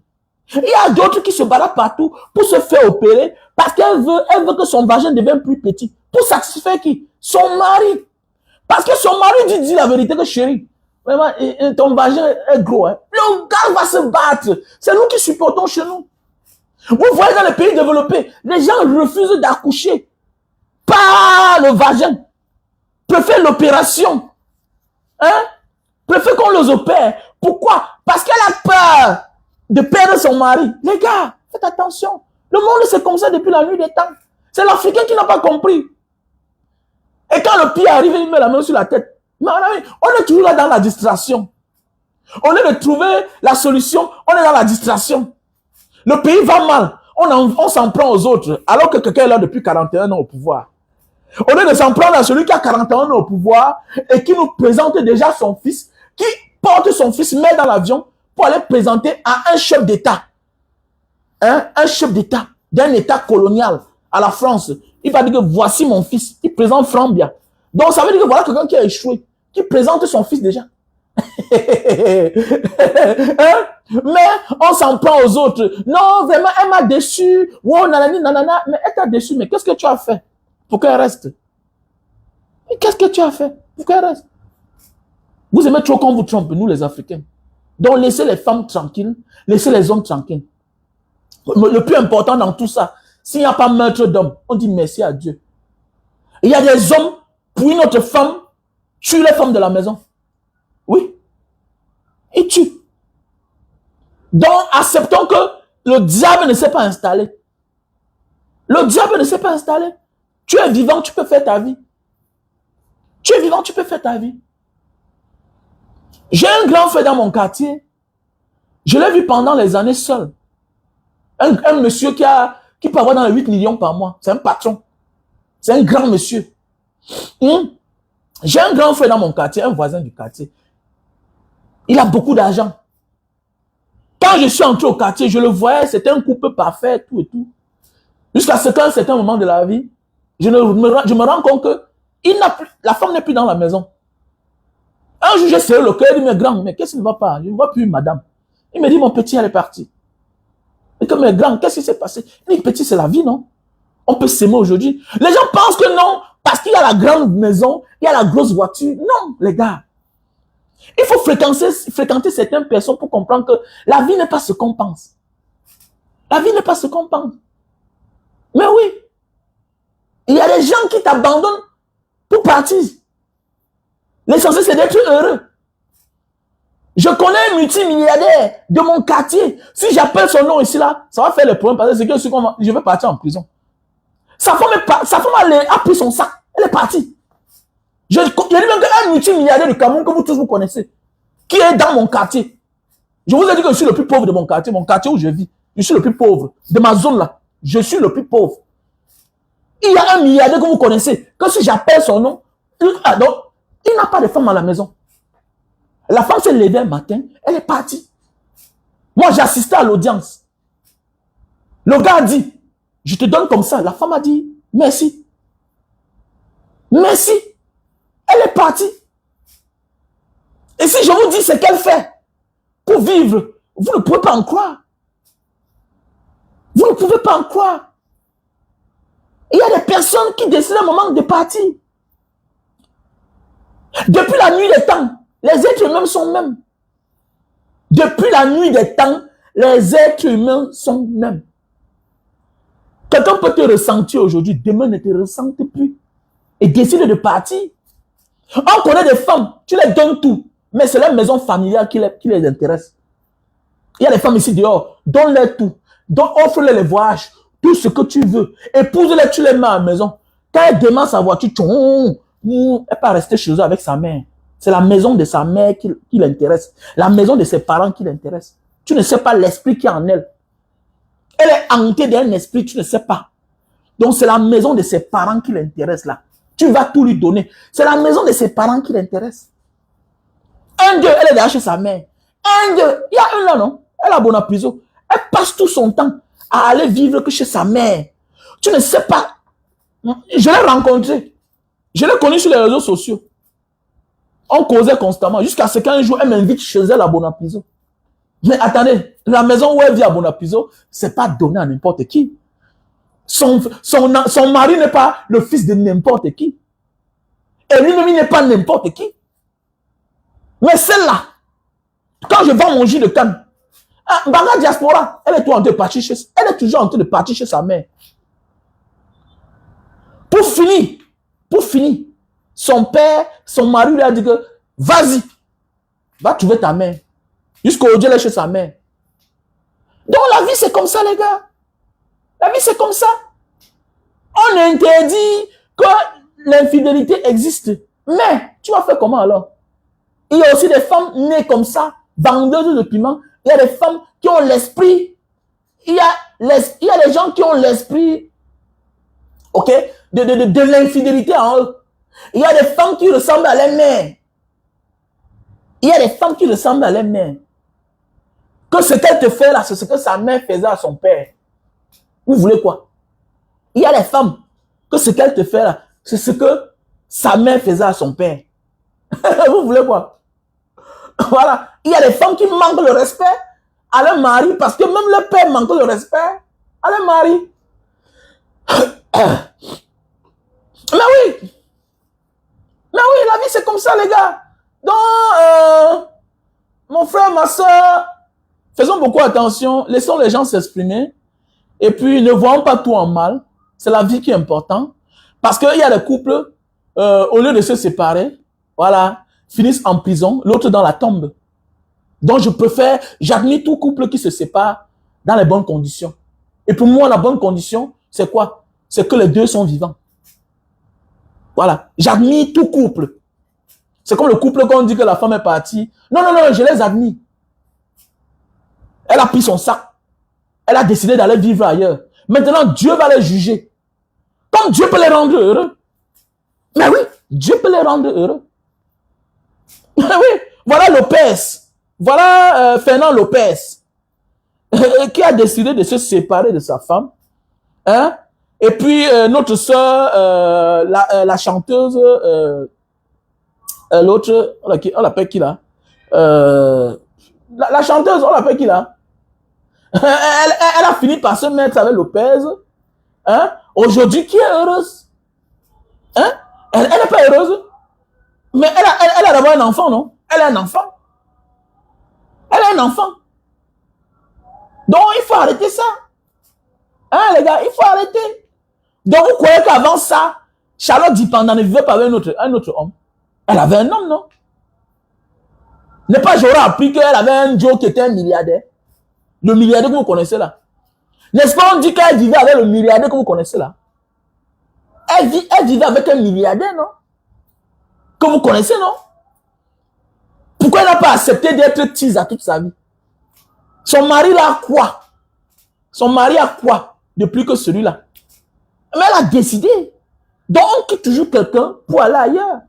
Il y a d'autres qui se baladent partout pour se faire opérer parce qu'elle veut que son vagin devienne plus petit. Pour satisfaire qui? Son mari. Parce que son mari dit la vérité que chérie, vraiment, ton vagin est gros. Hein. Le gars va se battre. C'est nous qui supportons chez nous. Vous voyez dans les pays développés, les gens refusent d'accoucher par le vagin. Préfèrent l'opération. Hein? Préfèrent qu'on les opère. Pourquoi? Parce qu'elle a peur de perdre son mari. Les gars, faites attention. Le monde c'est comme ça depuis la nuit des temps. C'est l'Africain qui n'a pas compris. Et quand le pire arrive, il met la main sur la tête. Mais on est toujours là dans la distraction. Au lieu de trouver la solution, on est dans la distraction. Le pays va mal. On s'en prend aux autres, alors que quelqu'un est là depuis 41 ans au pouvoir. Au lieu de s'en prendre à celui qui a 41 ans au pouvoir et qui nous présente déjà son fils, qui porte son fils, met dans l'avion pour aller présenter à un chef d'État. Hein? Un chef d'État d'un État colonial à la France. Il va dire que voici mon fils. Il présente Frambia. Donc ça veut dire que voilà quelqu'un qui a échoué, qui présente son fils déjà. Hein? Mais on s'en prend aux autres. Non, vraiment, elle m'a déçu. Oh, nanani, nanana. Mais elle t'a déçu. Mais qu'est-ce que tu as fait pour qu'elle reste? Qu'est-ce que tu as fait pour qu'elle reste? Vous aimez trop qu'on vous trompe, nous les Africains. Donc laissez les femmes tranquilles, laissez les hommes tranquilles. Le plus important dans tout ça, s'il n'y a pas meurtre d'homme, on dit merci à Dieu. Il y a des hommes, pour une autre femme, tuent les femmes de la maison. Oui. Ils tuent. Donc acceptons que le diable ne s'est pas installé. Le diable ne s'est pas installé. Tu es vivant, tu peux faire ta vie. Tu es vivant, tu peux faire ta vie. J'ai un grand frère dans mon quartier. Je l'ai vu pendant les années seul. Un monsieur qui peut avoir dans les 8 millions par mois. C'est un patron. C'est un grand monsieur. J'ai un grand frère dans mon quartier, un voisin du quartier. Il a beaucoup d'argent. Quand je suis entré au quartier, je le voyais, c'était un couple parfait, tout et tout. Jusqu'à ce qu'à un certain moment de la vie, je me rends compte que la femme n'est plus dans la maison. Un jour, j'ai serré le cœur, il dit, mais grand, mais qu'est-ce qui ne va pas? Je ne vois plus madame. Il me dit, mon petit, elle est partie. Et que, mais grand, qu'est-ce qui s'est passé? Il dit, petit, c'est la vie, non? On peut s'aimer aujourd'hui. Les gens pensent que non, parce qu'il y a la grande maison, il y a la grosse voiture. Non, les gars. Il faut fréquenter certaines personnes pour comprendre que la vie n'est pas ce qu'on pense. La vie n'est pas ce qu'on pense. Mais oui, il y a des gens qui t'abandonnent pour partir. L'essentiel, c'est d'être heureux. Je connais un multimilliardaire de mon quartier. Si j'appelle son nom ici, là, ça va faire le problème parce que je vais partir en prison. Sa femme a pris son sac. Elle est partie. Je dis même qu'un multimilliardaire du Cameroun que vous tous vous connaissez, qui est dans mon quartier. Je vous ai dit que je suis le plus pauvre de mon quartier où je vis. Je suis le plus pauvre de ma zone là. Je suis le plus pauvre. Il y a un milliardaire que vous connaissez, que si j'appelle son nom, il n'a pas de femme à la maison. La femme s'est levée un matin, elle est partie. Moi, j'ai assisté à l'audience. Le gars a dit, je te donne comme ça. La femme a dit, merci. Merci. Elle est partie. Et si je vous dis ce qu'elle fait pour vivre, vous ne pouvez pas en croire. Vous ne pouvez pas en croire. Il y a des personnes qui décident à un moment de partir. Depuis la nuit des temps, les êtres humains sont mêmes. Depuis la nuit des temps, les êtres humains sont mêmes. Quelqu'un peut te ressentir aujourd'hui, demain ne te ressente plus. Et décide de partir. On connaît des femmes, tu les donnes tout, mais c'est la maison familiale qui les intéresse. Il y a des femmes ici dehors, donne-les tout. Offre-les les voyages, tout ce que tu veux. Épouse-les, tu les mets à la maison. Quand elle démarre sa voiture, elle peut rester chez eux avec sa mère. C'est la maison de sa mère qui l'intéresse. La maison de ses parents qui l'intéresse. Tu ne sais pas l'esprit qui est en elle. Elle est hantée d'un esprit, tu ne sais pas. Donc c'est la maison de ses parents qui l'intéresse là. Tu vas tout lui donner. C'est la maison de ses parents qui l'intéresse. Un d'eux, elle est derrière chez sa mère. Un d'eux, il y a un là, non? Elle a Bonapiso. Elle passe tout son temps à aller vivre que chez sa mère. Tu ne sais pas. Je l'ai rencontré. Je l'ai connu sur les réseaux sociaux. On causait constamment. Jusqu'à ce qu'un jour, elle m'invite chez elle à Bonapiso. Mais attendez, la maison où elle vit à Bonapiso, c'est pas donné à n'importe qui. Son mari n'est pas le fils de n'importe qui. Et lui-même, il n'est pas n'importe qui. Mais celle-là, quand je vends mon jus de canne, Banga Diaspora, elle est toujours en train de partir chez sa mère. Pour finir, son père, son mari lui a dit que, vas-y, va trouver ta mère. Jusqu'au jour, elle est chez sa mère. Donc la vie, c'est comme ça, les gars. La vie, c'est comme ça. On interdit que l'infidélité existe. Mais, tu vas faire comment alors? Il y a aussi des femmes nées comme ça, vendeuses de piment. Il y a des femmes qui ont l'esprit. Il y a des gens qui ont l'esprit, ok, de l'infidélité en eux. Il y a des femmes qui ressemblent à leur mère. Il y a des femmes qui ressemblent à leur mère. Que ce qu'elle te fait là, c'est ce que sa mère faisait à son père. Vous voulez quoi? Il y a des femmes que ce qu'elle te fait là, c'est ce que sa mère faisait à son père. Vous voulez quoi? Voilà. Il y a des femmes qui manquent le respect à leur mari parce que même leur père manque le respect à leur mari. Mais oui. Mais oui, la vie c'est comme ça, les gars. Donc, mon frère, ma soeur, faisons beaucoup attention. Laissons les gens s'exprimer. Et puis, ne voyons pas tout en mal. C'est la vie qui est importante. Parce qu'il y a des couples, au lieu de se séparer, voilà, finissent en prison, l'autre dans la tombe. Donc, j'admire tout couple qui se sépare dans les bonnes conditions. Et pour moi, la bonne condition, c'est quoi? C'est que les deux sont vivants. Voilà. J'admire tout couple. C'est comme le couple quand on dit que la femme est partie. Non, non, non, je les admire. Elle a pris son sac. Elle a décidé d'aller vivre ailleurs. Maintenant, Dieu va les juger. Comme Dieu peut les rendre heureux. Mais oui, Dieu peut les rendre heureux. Mais oui, voilà Lopez. Voilà Fernand Lopez. Qui a décidé de se séparer de sa femme. Hein? Et puis, notre soeur, la chanteuse, l'autre, on l'appelle qui là? La chanteuse, on l'appelle qui là? Elle a fini par se mettre avec Lopez. Hein? Aujourd'hui, qui est heureuse? Hein? Elle n'est pas heureuse. Mais elle a d'abord un enfant, non? Elle a un enfant. Elle a un enfant. Donc, il faut arrêter ça. Hein, les gars, il faut arrêter. Donc, vous croyez qu'avant ça, Charlotte Dipanda ne vivait pas avec un autre homme? Elle avait un homme, non? N'est pas j'aurais appris qu'elle avait un Joe qui était un milliardaire. Le milliardaire que vous connaissez là. N'est-ce pas, on dit qu'elle vivait avec le milliardaire que vous connaissez là? Elle vivait avec un milliardaire, non? Que vous connaissez, non? Pourquoi elle n'a pas accepté d'être tisa toute sa vie? Son mari là a quoi? Son mari a quoi de plus que celui-là? Mais elle a décidé. Donc on quitte toujours quelqu'un pour aller ailleurs.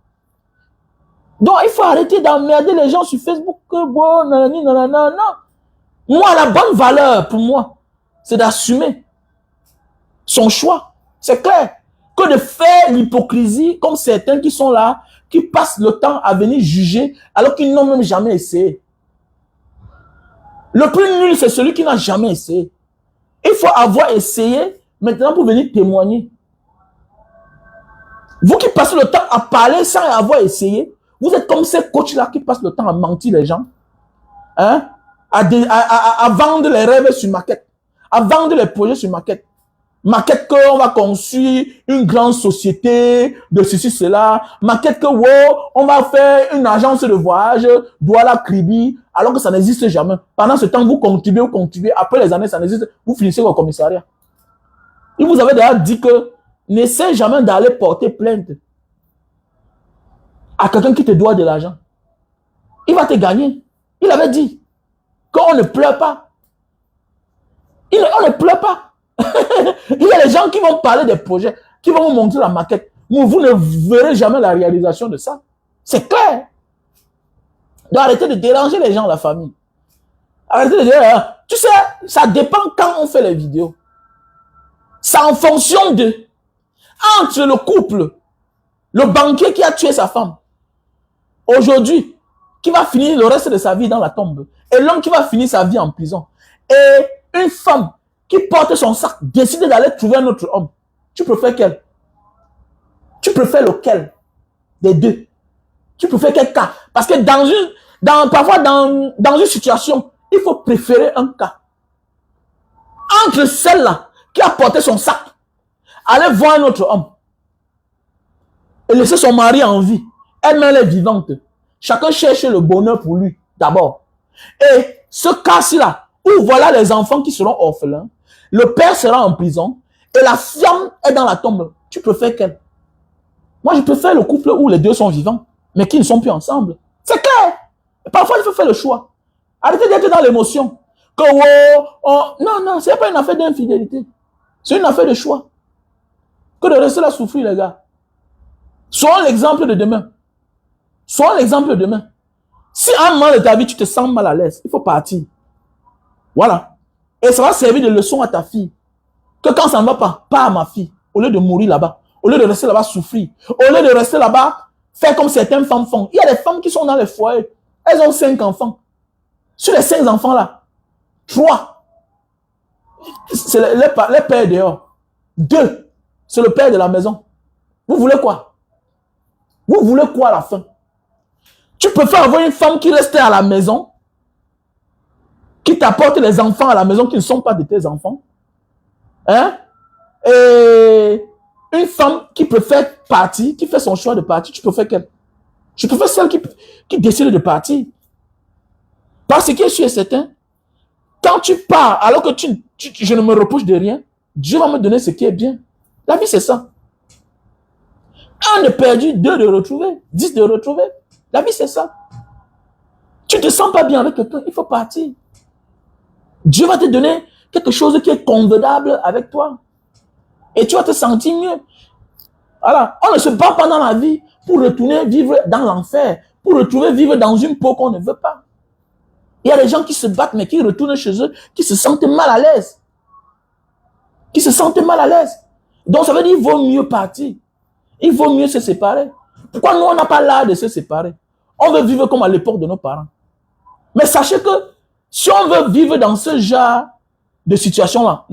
Donc il faut arrêter d'emmerder les gens sur Facebook. Bon, nanani, nanana, non. Moi, la bonne valeur pour moi, c'est d'assumer son choix. C'est clair. Que de faire l'hypocrisie comme certains qui sont là, qui passent le temps à venir juger alors qu'ils n'ont même jamais essayé. Le plus nul, c'est celui qui n'a jamais essayé. Il faut avoir essayé maintenant pour venir témoigner. Vous qui passez le temps à parler sans avoir essayé, vous êtes comme ces coachs-là qui passent le temps à mentir les gens. Hein? À vendre les rêves sur maquette. À vendre les projets sur maquette. Maquette qu'on va construire une grande société de ceci, cela. Maquette que, wow, on va faire une agence de voyage, Douala Kribi, alors que ça n'existe jamais. Pendant ce temps, vous contribuez. Après les années, ça n'existe. Vous finissez au commissariat. Il vous avait déjà dit que n'essaie jamais d'aller porter plainte à quelqu'un qui te doit de l'argent. Il va te gagner. Il avait dit qu'on ne pleure pas. On ne pleure pas. Il y a des gens qui vont parler des projets, qui vont vous montrer la maquette. Mais vous ne verrez jamais la réalisation de ça. C'est clair. Donc arrêtez de déranger les gens, la famille. Arrêtez de dire, tu sais, ça dépend quand on fait les vidéos. C'est en fonction de, entre le couple, le banquier qui a tué sa femme, aujourd'hui, qui va finir le reste de sa vie dans la tombe, et l'homme qui va finir sa vie en prison, et une femme qui porte son sac, décide d'aller trouver un autre homme. Tu préfères quel? Tu préfères lequel des deux? Tu préfères quel cas? Parce que parfois dans une situation, il faut préférer un cas. Entre celle-là qui a porté son sac, aller voir un autre homme et laisser son mari en vie. Elle-même est vivante. Chacun cherche le bonheur pour lui d'abord. Et ce cas-ci-là, où voilà les enfants qui seront orphelins, le père sera en prison et la femme est dans la tombe. Tu préfères quelle? Moi, je préfère le couple où les deux sont vivants, mais qui ne sont plus ensemble. C'est clair. Et parfois, il faut faire le choix. Arrêtez d'être dans l'émotion. Que non, ce n'est pas une affaire d'infidélité. C'est une affaire de choix. Que de rester là souffrir, les gars. Soyons l'exemple de demain. Soyons l'exemple de demain. Si à un moment de ta vie, tu te sens mal à l'aise, il faut partir. Voilà. Et ça va servir de leçon à ta fille. Que quand ça ne va pas, pas à ma fille. Au lieu de mourir là-bas. Au lieu de rester là-bas souffrir. Au lieu de rester là-bas, faire comme certaines femmes font. Il y a des femmes qui sont dans les foyers. Elles ont 5 enfants. Sur les 5 enfants là, 3, c'est les pères dehors. 2, c'est le père de la maison. Vous voulez quoi? Vous voulez quoi à la fin? Tu préfères avoir une femme qui reste à la maison, qui t'apporte les enfants à la maison qui ne sont pas de tes enfants? Hein? Et une femme qui préfère partir, qui fait son choix de partir, tu préfères quelle? Je préfère celle qui décide de partir. Parce que je suis certain, quand tu pars, alors que je ne me reproche de rien, Dieu va me donner ce qui est bien. La vie, c'est ça. 1 de perdu, 2 de retrouver, 10 de retrouver. La vie, c'est ça. Tu ne te sens pas bien avec quelqu'un, il faut partir. Dieu va te donner quelque chose qui est convenable avec toi. Et tu vas te sentir mieux. Voilà. On ne se bat pas dans la vie pour retourner vivre dans l'enfer, pour retrouver vivre dans une peau qu'on ne veut pas. Il y a des gens qui se battent, mais qui retournent chez eux, qui se sentent mal à l'aise. Qui se sentent mal à l'aise. Donc ça veut dire qu'il vaut mieux partir. Il vaut mieux se séparer. Pourquoi nous, on n'a pas l'art de se séparer? On veut vivre comme à l'époque de nos parents. Mais sachez que si on veut vivre dans ce genre de situation-là,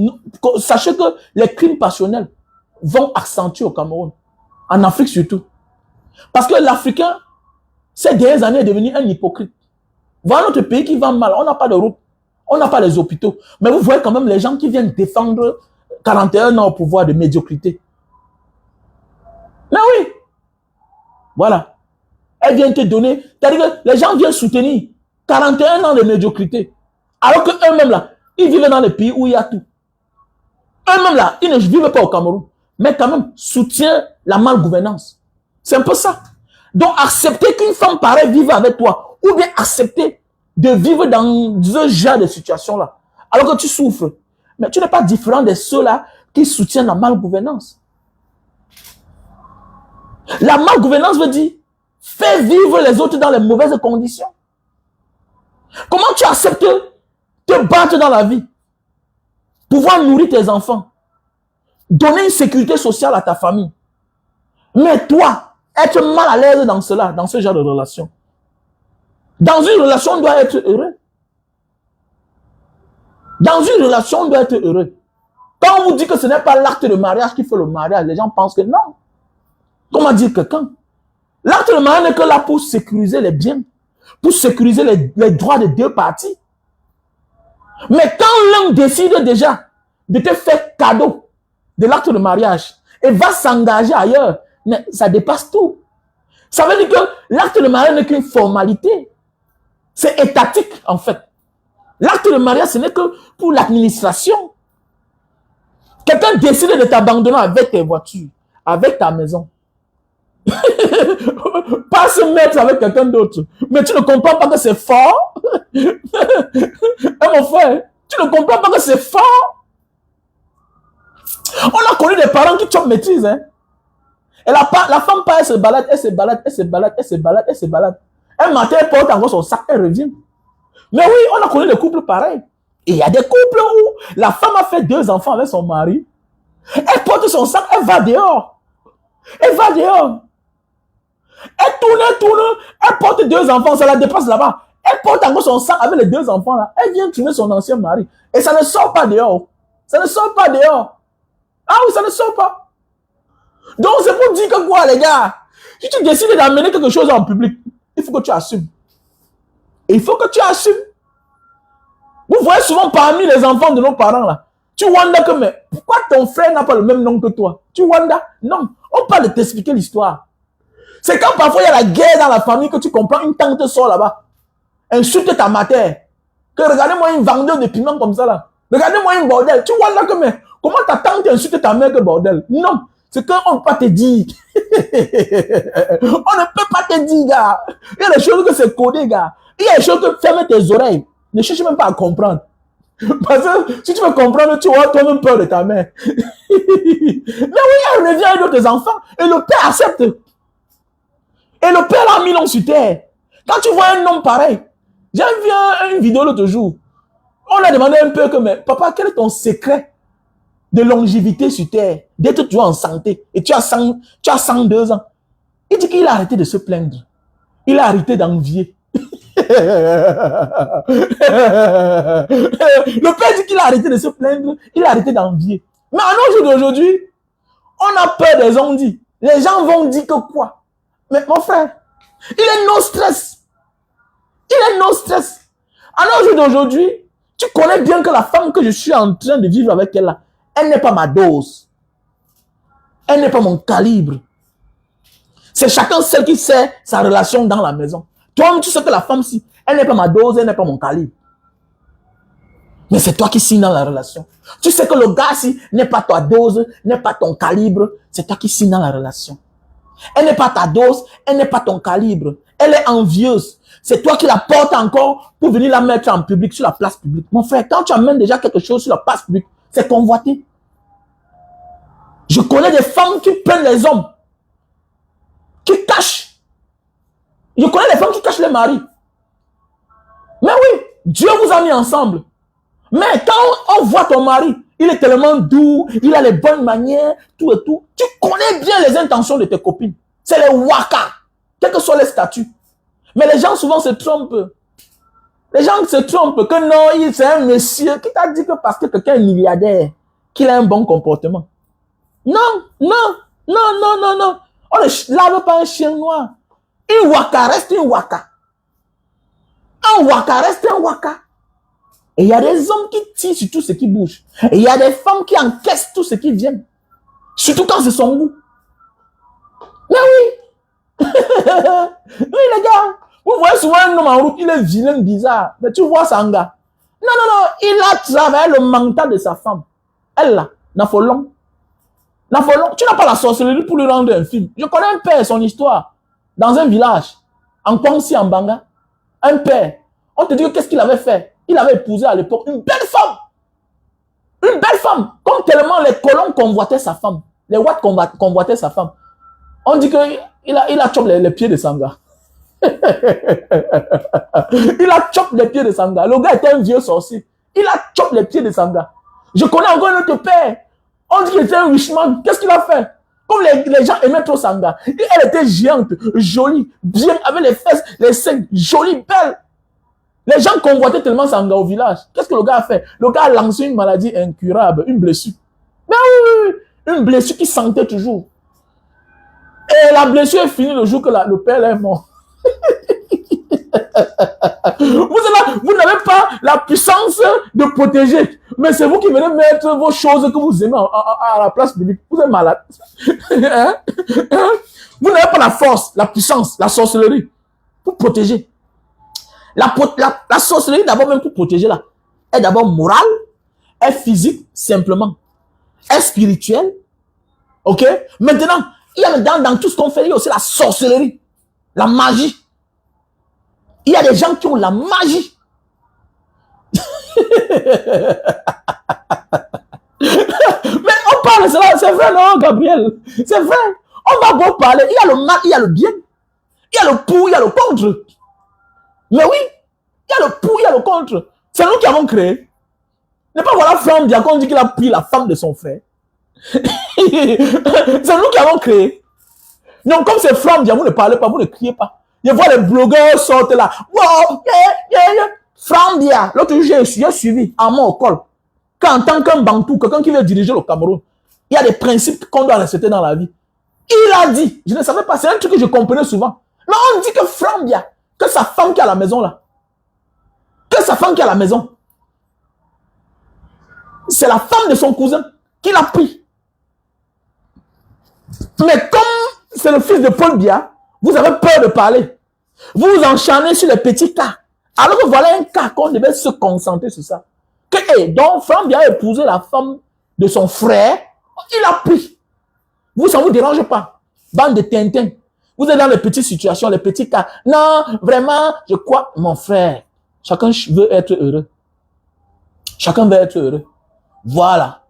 sachez que les crimes passionnels vont accentuer au Cameroun. En Afrique surtout. Parce que l'Africain, ces dernières années, est devenu un hypocrite. Voilà notre pays qui va mal. On n'a pas de route. On n'a pas les hôpitaux. Mais vous voyez quand même les gens qui viennent défendre 41 ans au pouvoir de médiocrité. Mais oui. Voilà. Elle vient te donner. C'est-à-dire que les gens viennent soutenir 41 ans de médiocrité. Alors qu'eux-mêmes là, ils vivent dans les pays où il y a tout. Eux-mêmes là, ils ne vivent pas au Cameroun. Mais quand même, soutiennent la malgouvernance. C'est un peu ça. Donc, accepter qu'une femme pareille vive avec toi, ou bien accepter de vivre dans ce genre de situation-là, alors que tu souffres. Mais tu n'es pas différent de ceux-là qui soutiennent la malgouvernance. La malgouvernance veut dire, fais vivre les autres dans les mauvaises conditions. Comment tu acceptes te battre dans la vie, pouvoir nourrir tes enfants, donner une sécurité sociale à ta famille, mais toi, être mal à l'aise dans cela, dans ce genre de relation. Dans une relation, on doit être heureux. Dans une relation, on doit être heureux. Quand on vous dit que ce n'est pas l'acte de mariage qui fait le mariage, les gens pensent que non. Comment dire quelqu'un? L'acte de mariage n'est que là pour sécuriser les biens, pour sécuriser les droits des deux parties. Mais quand l'un décide déjà de te faire cadeau de l'acte de mariage et va s'engager ailleurs, ça dépasse tout. Ça veut dire que l'acte de mariage n'est qu'une formalité. C'est étatique, en fait. L'acte de mariage, ce n'est que pour l'administration. Quelqu'un décide de t'abandonner avec tes voitures, avec ta maison. Pas se mettre avec quelqu'un d'autre. Mais tu ne comprends pas que c'est fort. Mon frère, tu ne comprends pas que c'est fort. On a connu des parents qui chopent maîtrise, hein. Et la femme part, elle se balade, elle se balade, elle se balade, elle se balade, elle se balade. Un matin, elle porte encore son sac, elle revient. Mais oui, on a connu des couples pareils. Et il y a des couples où la femme a fait 2 enfants avec son mari. Elle porte son sac, elle va dehors. Elle va dehors. Elle tourne, elle porte 2 enfants, ça la dépasse là-bas. Elle porte encore son sac avec les 2 enfants là. Elle vient trouver son ancien mari. Et ça ne sort pas dehors. Ça ne sort pas dehors. Ah oui, ça ne sort pas. Donc, c'est pour dire que quoi, les gars? Si tu décides d'amener quelque chose en public, il faut que tu assumes. Il faut que tu assumes. Vous voyez souvent parmi les enfants de nos parents, là, tu wonders que, mais pourquoi ton frère n'a pas le même nom que toi? Tu wonders? Non, on parle de t'expliquer l'histoire. C'est quand parfois il y a la guerre dans la famille que tu comprends, une tante sort là-bas, insulte ta mère, que regardez-moi une vendeuse de piment comme ça, là. Regardez-moi une bordel. Tu wonders que, mais comment ta tante insulte ta mère que bordel? Non. C'est qu'on ne peut pas te dire. On ne peut pas te dire, gars. Il y a des choses que c'est codé, gars. Il y a des choses que ferme tes oreilles. Ne cherche même pas à comprendre. Parce que si tu veux comprendre, tu auras toi-même peur de ta mère. Mais oui, elle revient avec tes enfants. Et le père accepte. Et le père a mis l'homme sur terre. Quand tu vois un homme pareil, j'ai vu une vidéo l'autre jour. On a demandé un peu que, mais papa, quel est ton secret de longévité sur terre, d'être toujours en santé, et tu as 102 ans. Il dit qu'il a arrêté de se plaindre. Il a arrêté d'envier. Le père dit qu'il a arrêté de se plaindre, il a arrêté d'envier. Mais à nos jours d'aujourd'hui, on a peur des on-dit. Les gens vont dire que quoi? Mais mon frère, il est no stress. Il est no stress. À nos jours d'aujourd'hui, tu connais bien que la femme que je suis en train de vivre avec elle là, elle n'est pas ma dose. Elle n'est pas mon calibre. C'est chacun seul qui sait sa relation dans la maison. Toi, tu sais que la femme-ci, elle n'est pas ma dose, elle n'est pas mon calibre. Mais c'est toi qui signes dans la relation. Tu sais que le gars-ci n'est pas ta dose, n'est pas ton calibre, c'est toi qui signes dans la relation. Elle n'est pas ta dose, elle n'est pas ton calibre. Elle est envieuse. C'est toi qui la portes encore pour venir la mettre en public, sur la place publique. Mon frère, quand tu amènes déjà quelque chose sur la place publique, c'est convoité. Je connais des femmes qui prennent les hommes, qui cachent. Je connais des femmes qui cachent les maris. Mais oui, Dieu vous a mis ensemble. Mais quand on voit ton mari, il est tellement doux, il a les bonnes manières, tout et tout. Tu connais bien les intentions de tes copines. C'est les waka, quels que soient les statuts. Mais les gens souvent se trompent. Les gens se trompent que non, c'est un monsieur qui t'a dit que parce que quelqu'un est milliardaire, qu'il a un bon comportement. Non, non, non, non, non, non. On ne lave pas un chien noir. Un waka reste un waka. Un waka reste un waka. Et il y a des hommes qui tirent sur tout ce qui bouge. Et il y a des femmes qui encaissent tout ce qui vient. Surtout quand c'est son goût. Mais oui. Oui, les gars. Vous voyez souvent un homme en route, il est vilain, bizarre. Mais tu vois Sanga. Non, non, non. Il a travaillé le mental de sa femme. Elle là, Nafolong. Nafolong. Tu n'as pas la sorcellerie pour lui rendre un film. Je connais un père, son histoire. Dans un village. En Kwansi, en Banga. Un père. On te dit que qu'est-ce qu'il avait fait? Il avait épousé à l'époque une belle femme. Une belle femme. Comme tellement les colons convoitaient sa femme. Les Watts convoitaient sa femme. On dit qu'il a chopé les pieds de Sanga. Il a chopé les pieds de Sanga. Le gars était un vieux sorcier. Il a chopé les pieds de Sanga. Je connais encore un autre père. On dit qu'il était un rich man. Qu'est-ce qu'il a fait? Comme les gens aimaient trop Sanga. Elle était géante, jolie, bien, avec les fesses, les seins, jolie, belle. Les gens convoitaient tellement Sanga au village. Qu'est-ce que le gars a fait? Le gars a lancé une maladie incurable, une blessure. Mais oui, une blessure qui sentait toujours. Et la blessure est finie le jour que le père est mort. Vous n'avez pas la puissance de protéger. Mais c'est vous qui venez mettre vos choses que vous aimez à la place publique. Vous êtes malade. Hein? Vous n'avez pas la force, la puissance, la sorcellerie pour protéger. La sorcellerie, d'abord, même pour protéger, là, est d'abord morale, est physique, simplement, est spirituelle. Ok? Maintenant, il y a dans tout ce qu'on fait, il y a aussi la sorcellerie, la magie. Il y a des gens qui ont la magie. Mais on parle de cela, c'est vrai, non, Gabriel? C'est vrai. On va beau parler, il y a le mal, il y a le bien. Il y a le pour, il y a le contre. Mais oui, il y a le pour, il y a le contre. C'est nous qui avons créé. Ne pas voilà Frambia qu'on dit qu'il a pris la femme de son frère. C'est nous qui avons créé. Donc comme c'est Frambia, vous ne parlez pas, vous ne criez pas. Je vois les blogueurs sortent là. Wow, Frambia. L'autre jour, j'ai suivi à mon col. Qu'en tant qu'un Bantou, quelqu'un qui veut diriger le Cameroun, il y a des principes qu'on doit respecter dans la vie. Il a dit, je ne savais pas, c'est un truc que je comprenais souvent. Mais on dit que Frambia, que sa femme qui est à la maison là, que sa femme qui est à la maison, c'est la femme de son cousin qui l'a pris. Mais comme c'est le fils de Paul Biya, vous avez peur de parler. Vous vous enchaînez sur les petits cas. Alors que voilà un cas qu'on devait se concentrer sur ça. Que, donc, Frambia a épousé la femme de son frère, il a pris. Vous, ça ne vous dérange pas. Bande de Tintin. Vous êtes dans les petites situations, les petits cas. Non, vraiment, je crois, mon frère, chacun veut être heureux. Chacun veut être heureux. Voilà.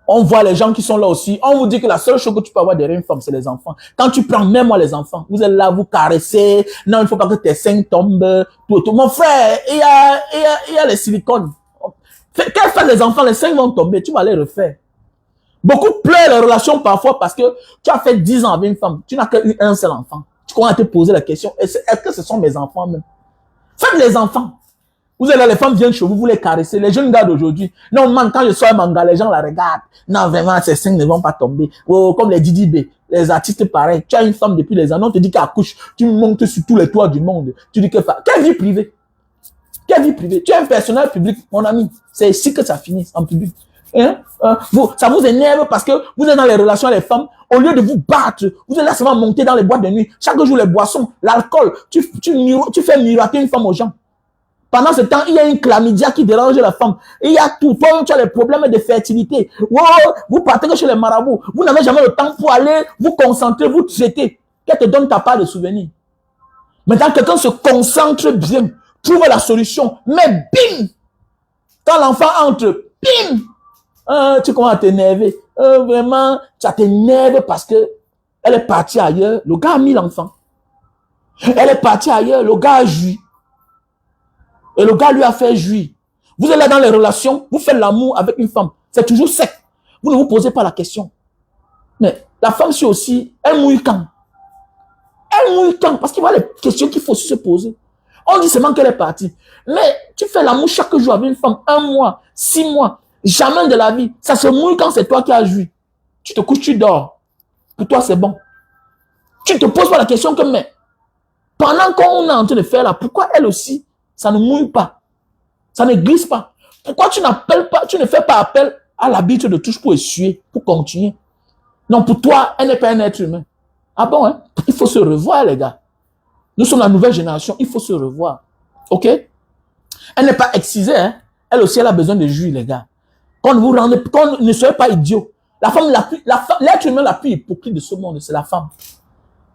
On voit les gens qui sont là aussi. On vous dit que la seule chose que tu peux avoir derrière une femme, c'est les enfants. Quand tu prends même moi les enfants, vous êtes là, vous caressez. Non, il ne faut pas que tes seins tombent. Tout. Mon frère, il y a les silicones. Qu'est-ce que les enfants, les seins vont tomber, tu vas les refaire. Beaucoup pleurent les relations parfois parce que tu as fait 10 ans avec une femme. Tu n'as qu'un seul enfant. Tu commences à te poser la question, est-ce que ce sont mes enfants même? Faites les enfants. Vous êtes là, les femmes viennent chez vous, vous les caressez. Les jeunes gars d'aujourd'hui, non, man, quand je sors un manga, les gens la regardent. Non, vraiment, ces seins ne vont pas tomber. Oh, comme les Didi B, les artistes pareils. Tu as une femme depuis les années, on te dit qu'elle accouche. Tu montes sur tous les toits du monde. Tu dis que quelle vie privée? Quelle vie privée? Tu es un personnage public, mon ami. C'est ici que ça finit, en public. Hein? Ça vous énerve parce que vous êtes dans les relations avec les femmes. Au lieu de vous battre, vous êtes là seulement monter dans les boîtes de nuit. Chaque jour, les boissons, l'alcool. Tu fais miroiter une femme aux gens. Pendant ce temps, il y a une chlamydia qui dérange la femme. Il y a tout. Toi, tu as les problèmes de fertilité. Wow, vous partez chez les marabouts. Vous n'avez jamais le temps pour aller vous concentrer, vous traiter. Qu'elle te donne ta part de souvenirs. Maintenant, quelqu'un se concentre bien, trouve la solution. Mais bim! Quand l'enfant entre, bim! Tu commences à t'énerver. Vraiment, ça t'énerve parce que elle est partie ailleurs. Le gars a mis l'enfant. Elle est partie ailleurs. Le gars a joui. Et le gars lui a fait jouir. Vous êtes là dans les relations, vous faites l'amour avec une femme. C'est toujours sec. Vous ne vous posez pas la question. Mais la femme, c'est aussi, elle mouille quand? Elle mouille quand? Parce qu'il y a les questions qu'il faut se poser. On dit seulement qu'elle est partie. Mais tu fais l'amour chaque jour avec une femme, 1 mois, 6 mois, jamais de la vie. Ça se mouille quand c'est toi qui as joui. Tu te couches, tu dors. Pour toi, c'est bon. Tu ne te poses pas la question que, mais, pendant qu'on est en train de faire là, pourquoi elle aussi, ça ne mouille pas. Ça ne glisse pas. Pourquoi tu n'appelles pas, tu ne fais pas appel à l'habitude de touche pour essuyer, pour continuer? Non, pour toi, elle n'est pas un être humain. Ah bon, hein? Il faut se revoir, les gars. Nous sommes la nouvelle génération, il faut se revoir. OK? Elle n'est pas excisée, hein? Elle aussi, elle a besoin de jus, les gars. Quand ne soyez pas idiot. L'être humain la plus hypocrite de ce monde, c'est la femme.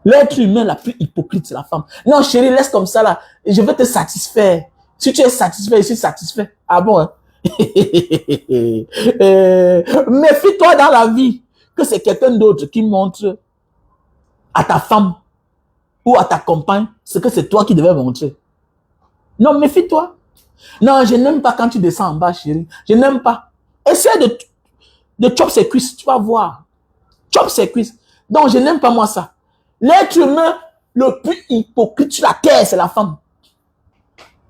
L'être humain la plus hypocrite, c'est la femme. Non, chérie, laisse comme ça là. Je vais te satisfaire. Si tu es satisfait, je suis satisfait. Ah bon, hein? Méfie-toi dans la vie que c'est quelqu'un d'autre qui montre à ta femme ou à ta compagne ce que c'est toi qui devais montrer. Non, méfie-toi. Non, je n'aime pas quand tu descends en bas, chérie. Je n'aime pas. Essaie de chop ses cuisses, tu vas voir. Chop ses cuisses. Donc, je n'aime pas moi ça. L'être humain le plus hypocrite sur la terre, c'est la femme.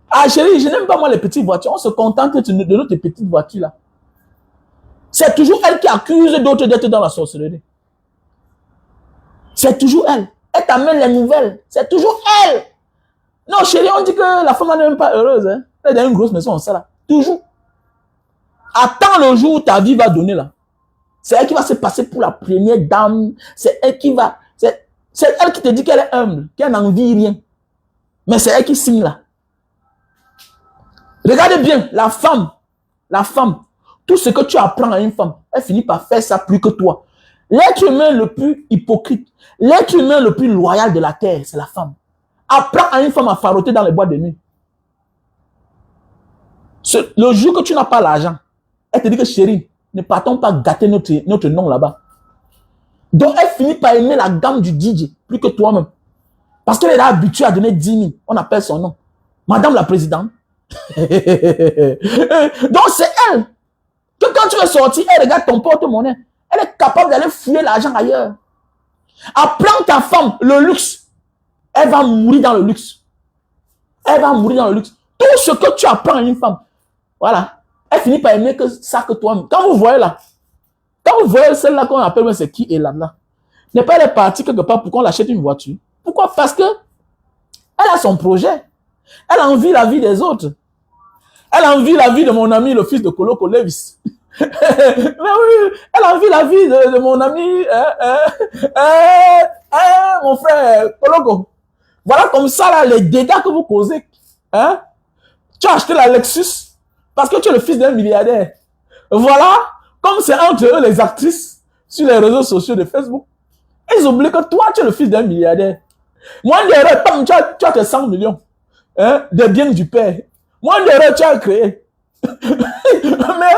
Ah chérie, je n'aime pas moi les petites voitures. On se contente de notre petite voiture là. C'est toujours elle qui accuse d'autres d'être dans la sorcellerie. C'est toujours elle. Elle t'amène les nouvelles. C'est toujours elle. Non chérie, on dit que la femme n'est même pas heureuse. Hein? Elle est dans une grosse maison, on sait là. Toujours. Attends le jour où ta vie va donner là. C'est elle qui va se passer pour la première dame. C'est elle qui va... C'est elle qui te dit qu'elle est humble, qu'elle n'en vit rien. Mais c'est elle qui signe là. Regardez bien, la femme, tout ce que tu apprends à une femme, elle finit par faire ça plus que toi. L'être humain le plus hypocrite, l'être humain le plus loyal de la terre, c'est la femme. Apprends à une femme à faroter dans les boîtes de nuit. Le jour que tu n'as pas l'argent, elle te dit que chérie, ne partons pas gâter notre nom là-bas. Donc, elle finit par aimer la gamme du DJ plus que toi-même. Parce qu'elle est habituée à donner 10 000. On appelle son nom. Madame la présidente. Donc, c'est elle. Que quand tu veux sortir, elle regarde ton porte-monnaie. Elle est capable d'aller fouiller l'argent ailleurs. Apprends ta femme le luxe. Elle va mourir dans le luxe. Elle va mourir dans le luxe. Tout ce que tu apprends à une femme, voilà. Elle finit par aimer que ça que toi-même. Quand vous voyez là, quand vous voyez celle-là qu'on appelle, c'est qui est là-là? N'est pas elle est partie quelque part pour qu'on l'achète une voiture. Pourquoi? Parce que elle a son projet. Elle envie la vie des autres. Elle envie la vie de mon ami, le fils de Koloko Levis. Mais oui, elle envie la vie de mon ami, mon frère Koloko. Voilà comme ça, là, les dégâts que vous causez. Hein? Tu as acheté la Lexus parce que tu es le fils d'un milliardaire. Voilà. Comme c'est entre eux les actrices sur les réseaux sociaux de Facebook, ils oublient que toi, tu es le fils d'un milliardaire. Moi, tu as tes 100 millions hein, de biens du père. Moi, tu as créé. Mais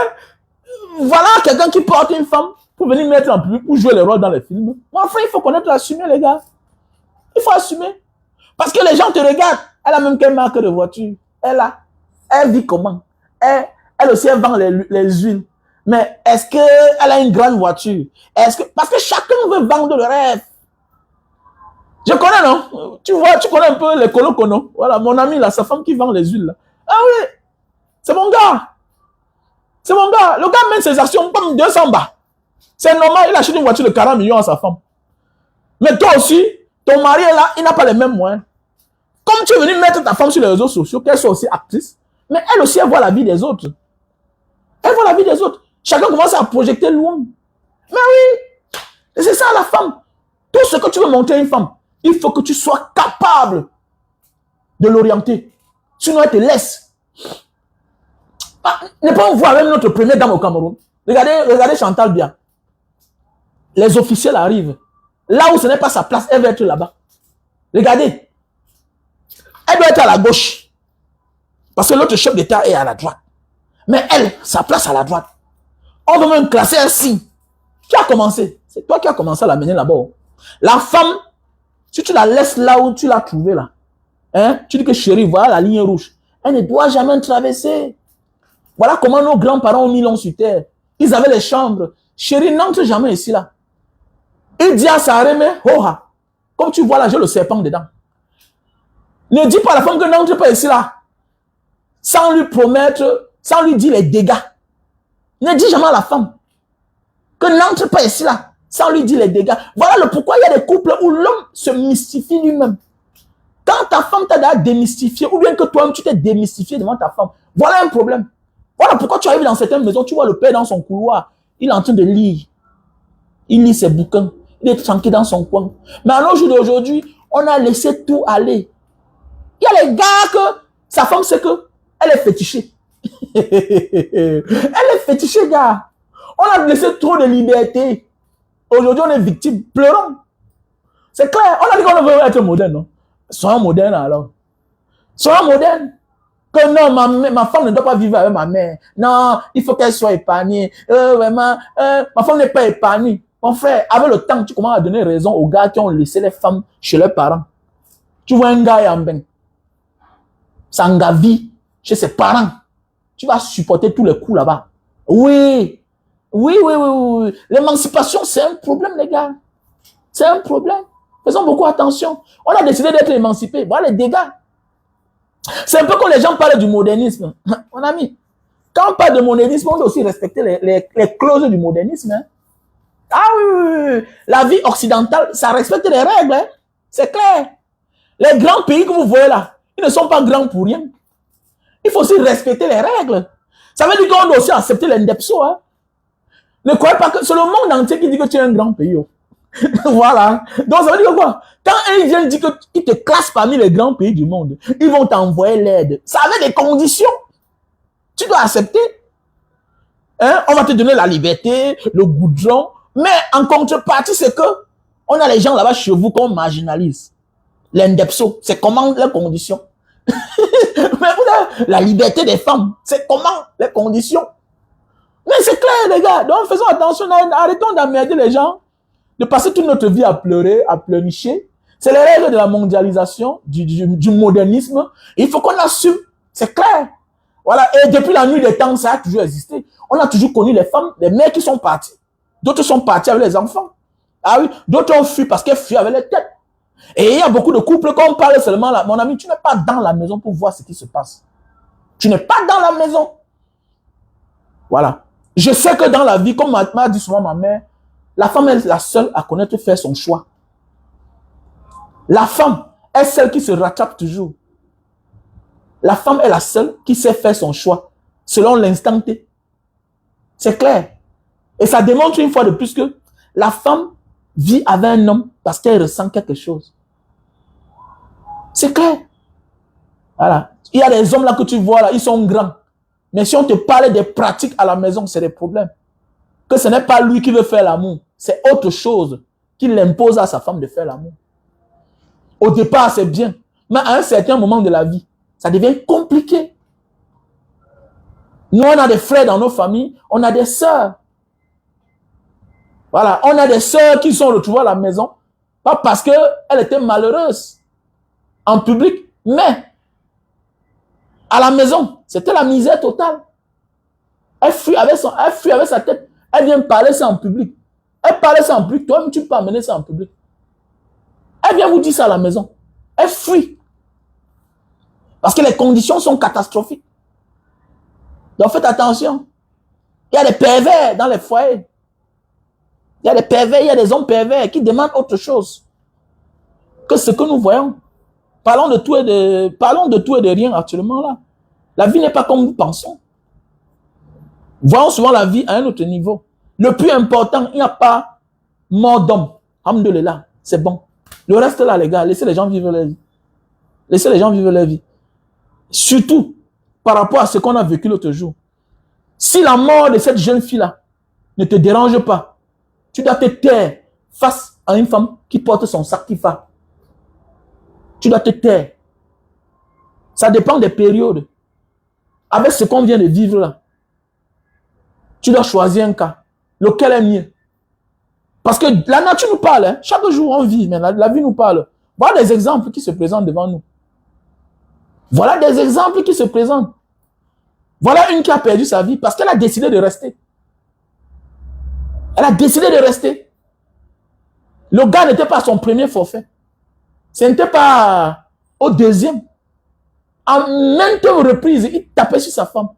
voilà quelqu'un qui porte une femme pour venir mettre en public, pour jouer les rôles dans les films. Mon frère, il faut connaître l'assumer, les gars. Il faut assumer. Parce que les gens te regardent. Elle a même quelle marque de voiture. Elle vit comment? Elle aussi, elle vend les huiles. Mais est-ce qu'elle a une grande voiture? Parce que chacun veut vendre le rêve. Je connais, non? Tu vois, tu connais un peu les colocos, non? Voilà, mon ami, là, sa femme qui vend les huiles, là. Ah oui, c'est mon gars. C'est mon gars. Le gars mène ses actions comme 200 bas. C'est normal, il achète une voiture de 40 millions à sa femme. Mais toi aussi, ton mari est là, il n'a pas les mêmes moyens. Comme tu es venu mettre ta femme sur les réseaux sociaux, qu'elle soit aussi actrice, mais elle aussi, elle voit la vie des autres. Elle voit la vie des autres. Chacun commence à projeter loin. Mais oui, c'est ça la femme. Tout ce que tu veux montrer à une femme, il faut que tu sois capable de l'orienter. Sinon, elle te laisse. Ah, ne pas voir même notre première dame au Cameroun. Regardez Chantal Bia. Les officiels arrivent. Là où ce n'est pas sa place, elle va être là-bas. Regardez. Elle doit être à la gauche. Parce que l'autre chef d'État est à la droite. Mais elle, sa place à la droite. On veut même classer un signe. Qui a commencé? C'est toi qui as commencé à l'amener là-bas. La femme, si tu la laisses là où tu l'as trouvée là, hein, tu dis que chérie, voilà la ligne rouge. Elle ne doit jamais traverser. Voilà comment nos grands-parents ont mis l'homme sur terre. Ils avaient les chambres. Chérie, n'entre jamais ici là. Il dit à sa remée, Hoha, comme tu vois là, j'ai le serpent dedans. Ne dis pas à la femme que n'entre pas ici là. Sans lui promettre, sans lui dire les dégâts. Ne dis jamais à la femme que n'entre pas ici là. Sans lui dire les dégâts. Voilà le pourquoi il y a des couples où l'homme se mystifie lui-même. Quand ta femme t'a démystifié, ou bien que toi-même tu t'es démystifié devant ta femme, voilà un problème. Voilà pourquoi tu arrives dans certaines maisons, tu vois le père dans son couloir, il est en train de lire. Il lit ses bouquins, il est tranquille dans son coin. Mais à nos jours d'aujourd'hui, on a laissé tout aller. Il y a les gars que sa femme sait que elle est fétichée. Elle est fétichée, gars. On a laissé trop de liberté. Aujourd'hui, on est victime. Pleurons. C'est clair. On a dit qu'on veut être moderne, non? Soyons modernes alors. Soyons modernes. Que non, ma femme ne doit pas vivre avec ma mère. Non, il faut qu'elle soit épargnée. Vraiment, ma femme n'est pas épargnée. Mon frère, avec le temps, tu commences à donner raison aux gars qui ont laissé les femmes chez leurs parents. Tu vois un gars en bain. Sans vie chez ses parents. Tu vas supporter tous les coups là-bas. Oui. Oui. L'émancipation, c'est un problème, les gars. C'est un problème. Faisons beaucoup attention. On a décidé d'être émancipés. Voilà les dégâts. C'est un peu comme les gens parlent du modernisme. Mon ami, quand on parle de modernisme, on doit aussi respecter les clauses du modernisme. Hein. Ah oui. La vie occidentale, ça respecte les règles. Hein. C'est clair. Les grands pays que vous voyez là, ils ne sont pas grands pour rien. Il faut aussi respecter les règles. Ça veut dire qu'on doit aussi accepter l'indepso. Hein. Ne croyez pas que c'est le monde entier qui dit que tu es un grand pays. Oh. Voilà. Donc ça veut dire quoi? Quand ils viennent dire qu'ils te classent parmi les grands pays du monde, ils vont t'envoyer l'aide. Ça avait des conditions. Tu dois accepter. Hein? On va te donner la liberté, le goudron. Mais en contrepartie, c'est que on a les gens là-bas chez vous qu'on marginalise. L'indepso, c'est comment les conditions? Mais la liberté des femmes, c'est comment les conditions? Mais c'est clair, les gars. Donc faisons attention, arrêtons d'emmerder les gens, de passer toute notre vie à pleurer, à pleurnicher. C'est les règles de la mondialisation, du modernisme. Il faut qu'on assume. C'est clair. Voilà. Et depuis la nuit des temps, ça a toujours existé. On a toujours connu les femmes, les mères qui sont parties. D'autres sont partis avec les enfants. Ah oui. D'autres ont fui parce qu'elles fuient avec les têtes. Et il y a beaucoup de couples quand on parle seulement là. Mon ami, tu n'es pas dans la maison pour voir ce qui se passe. Tu n'es pas dans la maison. Voilà. Je sais que dans la vie, comme m'a dit souvent ma mère, la femme est la seule à connaître faire son choix. La femme est celle qui se rattrape toujours. La femme est la seule qui sait faire son choix selon l'instant T. C'est clair. Et ça démontre une fois de plus que la femme vit avec un homme parce qu'elle ressent quelque chose. C'est clair. Voilà. Il y a des hommes là que tu vois là, ils sont grands. Mais si on te parle des pratiques à la maison, c'est des problèmes. Que ce n'est pas lui qui veut faire l'amour. C'est autre chose qu'il impose à sa femme de faire l'amour. Au départ, c'est bien. Mais à un certain moment de la vie, ça devient compliqué. Nous, on a des frères dans nos familles, on a des sœurs. Voilà, on a des sœurs qui sont retrouvées à la maison, pas parce qu'elles étaient malheureuses en public, mais à la maison, c'était la misère totale. Elle fuit avec sa tête. Elle vient parler ça en public. Elle parlait ça en public. Toi-même, tu peux amener ça en public. Elle vient vous dire ça à la maison. Elle fuit. Parce que les conditions sont catastrophiques. Donc faites attention. Il y a des pervers dans les foyers. Il y a des pervers, il y a des hommes pervers qui demandent autre chose que ce que nous voyons. Parlons de tout et de rien actuellement là. La vie n'est pas comme nous pensons. Voyons souvent la vie à un autre niveau. Le plus important, il n'y a pas mort d'homme. Alhamdoulilah, c'est bon. Le reste là, les gars, laissez les gens vivre leur vie. Laissez les gens vivre leur vie. Surtout par rapport à ce qu'on a vécu l'autre jour. Si la mort de cette jeune fille-là ne te dérange pas, tu dois te taire face à une femme qui porte son sac qui va. Tu dois te taire. Ça dépend des périodes. Avec ce qu'on vient de vivre là, tu dois choisir un cas. Lequel est mieux? Parce que la nature nous parle. Hein. Chaque jour on vit, mais la vie nous parle. Voilà des exemples qui se présentent devant nous. Voilà des exemples qui se présentent. Voilà une qui a perdu sa vie parce qu'elle a décidé de rester. Elle a décidé de rester. Le gars n'était pas à son premier forfait. Ce n'était pas au deuxième. En maintes reprises, il tapait sur sa femme.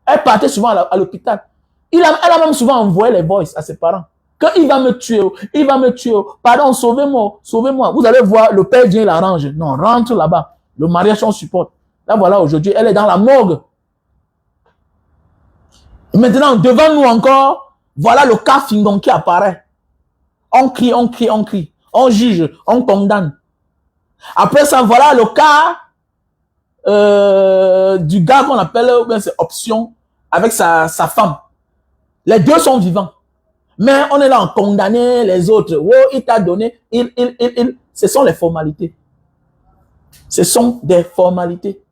Elle partait souvent à l'hôpital. Elle a même souvent envoyé les voices à ses parents. Quand il va me tuer, il va me tuer. Pardon, sauvez-moi, sauvez-moi. Vous allez voir, le père vient, il arrange. Non, rentre là-bas. Le mariage, on supporte. Là, voilà, aujourd'hui, elle est dans la morgue. Et maintenant, devant nous encore, voilà le cas Fingon qui apparaît. On crie, on crie, on crie. On juge, on condamne. Après ça, voilà le cas du gars qu'on appelle, c'est option, avec sa femme. Les deux sont vivants. Mais on est là en condamner les autres. Oh, il t'a donné, Ce sont les formalités. Ce sont des formalités.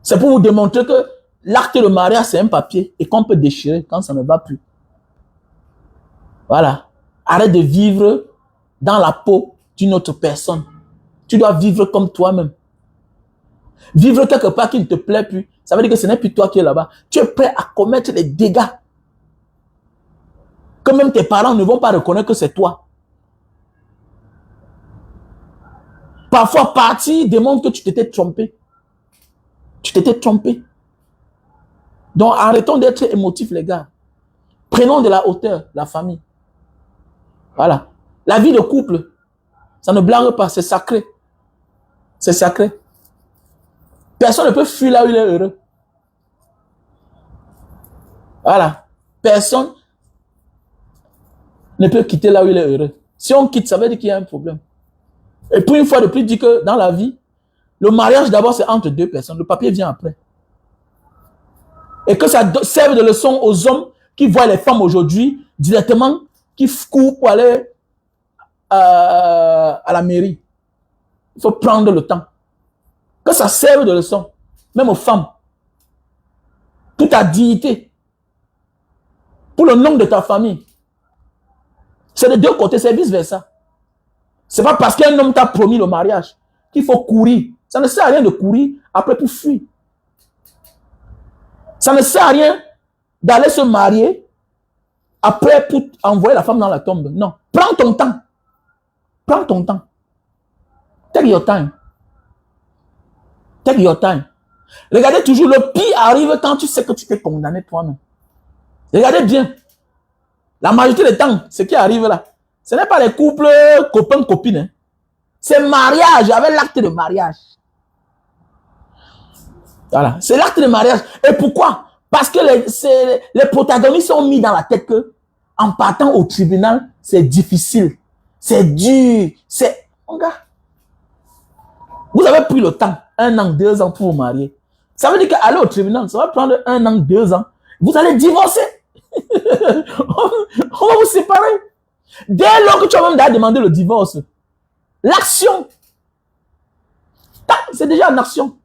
C'est pour vous démontrer que l'acte de mariage, c'est un papier et qu'on peut déchirer quand ça ne va plus. Voilà. Arrête de vivre dans la peau d'une autre personne. Tu dois vivre comme toi-même. Vivre quelque part qui ne te plaît plus, ça veut dire que ce n'est plus toi qui es là-bas. Tu es prêt à commettre les dégâts. Que même tes parents ne vont pas reconnaître que c'est toi. Parfois, partir démontre que tu t'étais trompé. Tu t'étais trompé. Donc, arrêtons d'être émotifs, les gars. Prenons de la hauteur, la famille. Voilà. La vie de couple, ça ne blague pas, c'est sacré. C'est sacré. Personne ne peut fuir là où il est heureux. Voilà. Personne ne peut quitter là où il est heureux. Si on quitte, ça veut dire qu'il y a un problème. Et pour une fois de plus, dit que dans la vie, le mariage d'abord c'est entre deux personnes. Le papier vient après. Et que ça serve de leçon aux hommes qui voient les femmes aujourd'hui directement, qui courent pour aller à la mairie. Il faut prendre le temps. Que ça serve de leçon, même aux femmes. Pour ta dignité. Pour le nom de ta famille. C'est de deux côtés, c'est vice versa. C'est pas parce qu'un homme t'a promis le mariage qu'il faut courir. Ça ne sert à rien de courir après pour fuir. Ça ne sert à rien d'aller se marier après pour envoyer la femme dans la tombe. Non. Prends ton temps. Prends ton temps. Take your time. Take your time. Regardez toujours, le pire arrive quand tu sais que tu t'es condamné toi-même. Regardez bien. La majorité des temps, ce qui arrive là, ce n'est pas les couples copains-copines. Hein. C'est mariage, avec l'acte de mariage. Voilà, c'est l'acte de mariage. Et pourquoi? Parce que les protagonistes sont mis dans la tête que, en partant au tribunal, c'est difficile. C'est dur. C'est... Mon gars, vous avez pris le temps, 1 an, 2 ans pour vous marier. Ça veut dire qu'aller au tribunal, ça va prendre 1 an, 2 ans. Vous allez divorcer. On va vous séparer. Dès lors que tu as même demandé le divorce, l'action, c'est déjà une action.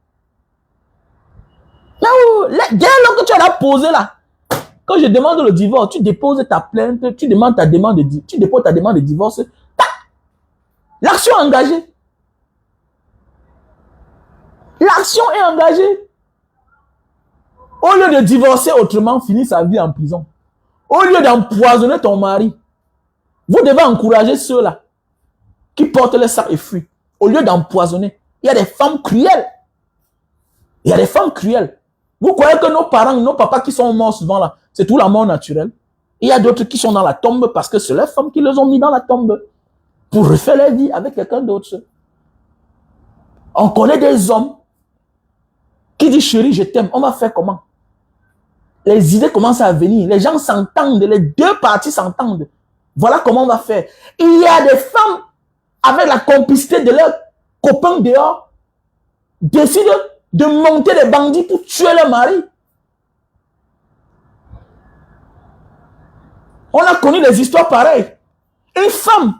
Dès lors que tu as posé là, quand je demande le divorce, tu déposes ta plainte, tu déposes ta demande de divorce, l'action est engagée. L'action est engagée. Au lieu de divorcer autrement, finir sa vie en prison. Au lieu d'empoisonner ton mari, vous devez encourager ceux-là qui portent les sacs et fuient. Au lieu d'empoisonner, il y a des femmes cruelles. Il y a des femmes cruelles. Vous croyez que nos parents, nos papas qui sont morts souvent là, c'est tout la mort naturelle. Il y a d'autres qui sont dans la tombe parce que c'est les femmes qui les ont mis dans la tombe pour refaire leur vie avec quelqu'un d'autre. On connaît des hommes qui disent chérie, je t'aime. On va faire comment? Les idées commencent à venir. Les gens s'entendent. Les deux parties s'entendent. Voilà comment on va faire. Il y a des femmes avec la complicité de leurs copains dehors décident de monter des bandits pour tuer leur mari. On a connu des histoires pareilles. Une femme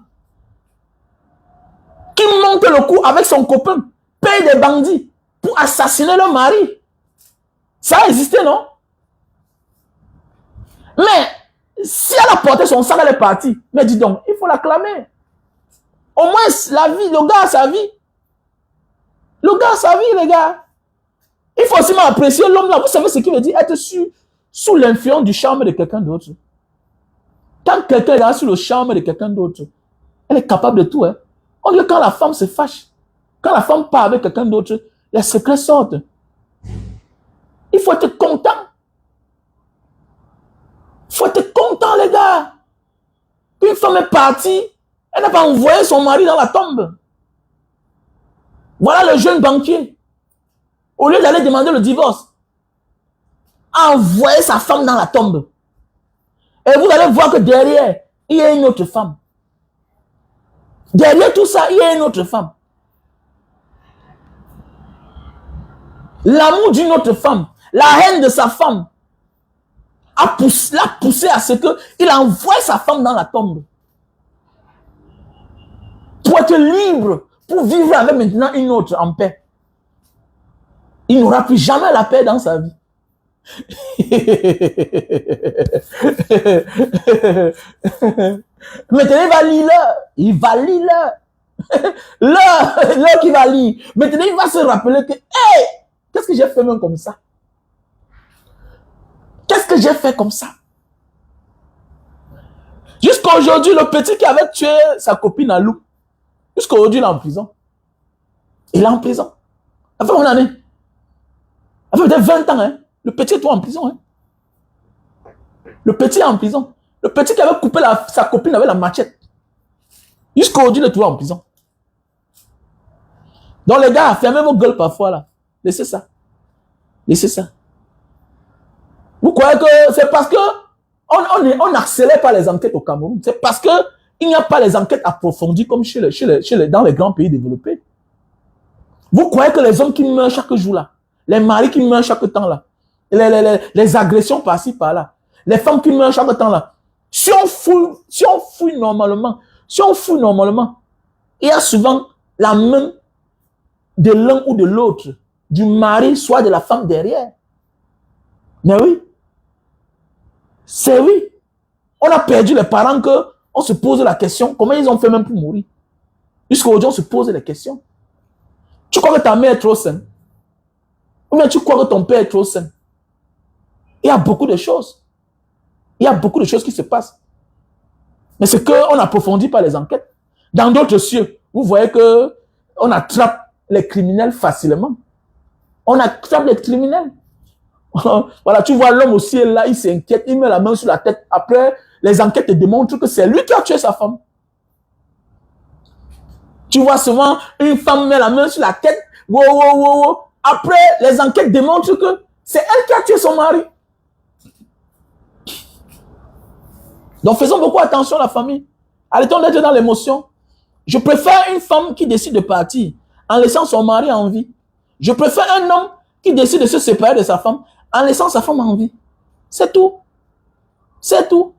qui monte le coup avec son copain, paye des bandits pour assassiner leur mari. Ça a existé, non? Mais si elle a porté son sac, elle est partie. Mais dis donc, il faut l'acclamer. Au moins, la vie, le gars a sa vie. Le gars a sa vie, les gars. Il faut aussi apprécier l'homme là. Vous savez ce qu'il veut dire? Être sous l'influence du charme de quelqu'un d'autre. Quand quelqu'un est là sous le charme de quelqu'un d'autre, elle est capable de tout. Hein. On dit que quand la femme se fâche, quand la femme part avec quelqu'un d'autre, les secrets sortent. Il faut être content. Il faut être content, les gars. Une femme est partie, elle n'a pas envoyé son mari dans la tombe. Voilà le jeune banquier. Au lieu d'aller demander le divorce, a envoyé sa femme dans la tombe. Et vous allez voir que derrière, il y a une autre femme. Derrière tout ça, il y a une autre femme. L'amour d'une autre femme, la haine de sa femme, l'a poussé à ce qu'il envoie sa femme dans la tombe. Pour être libre, pour vivre avec maintenant une autre en paix. Il n'aura plus jamais la paix dans sa vie. Maintenant, il va lire l'heure. Il va lire l'heure. L'heure qu'il va lire. Maintenant, il va se rappeler que, hey, qu'est-ce que j'ai fait même comme ça? Qu'est-ce que j'ai fait comme ça? Jusqu'à aujourd'hui, le petit qui avait tué sa copine à Lou, jusqu'à aujourd'hui, il est en prison. Il est en prison. Ça fait combien d'années? Ça fait peut-être 20 ans, hein? Le petit est toujours en prison, hein? Le petit est en prison. Le petit qui avait coupé sa copine avec la machette. Jusqu'à aujourd'hui, il est toujours en prison. Donc les gars, fermez vos gueules parfois là. Laissez ça. Laissez ça. Vous croyez que c'est parce que on n'accélère pas les enquêtes au Cameroun. C'est parce que il n'y a pas les enquêtes approfondies comme dans les grands pays développés. Vous croyez que les hommes qui meurent chaque jour là, les maris qui meurent chaque temps là, les agressions par-ci par-là, les femmes qui meurent chaque temps là, si on fouille normalement, il y a souvent la main de l'un ou de l'autre, du mari, soit de la femme derrière. Mais oui. C'est oui. On a perdu les parents que on se pose la question, comment ils ont fait même pour mourir. Jusqu'à aujourd'hui, on se pose les questions. Tu crois que ta mère est trop saine? Ou bien tu crois que ton père est trop sain? Il y a beaucoup de choses. Il y a beaucoup de choses qui se passent. Mais c'est qu'on n'approfondit pas les enquêtes. Dans d'autres cieux, vous voyez que on attrape les criminels facilement. On attrape les criminels. Voilà, tu vois l'homme au ciel là, il s'inquiète, il met la main sur la tête. Après, les enquêtes démontrent que c'est lui qui a tué sa femme. Tu vois souvent une femme met la main sur la tête. Wow. Après, les enquêtes démontrent que c'est elle qui a tué son mari. Donc faisons beaucoup attention à la famille. Arrêtons d'être dans l'émotion. Je préfère une femme qui décide de partir en laissant son mari en vie. Je préfère un homme qui décide de se séparer de sa femme en laissant sa femme en vie. C'est tout. C'est tout.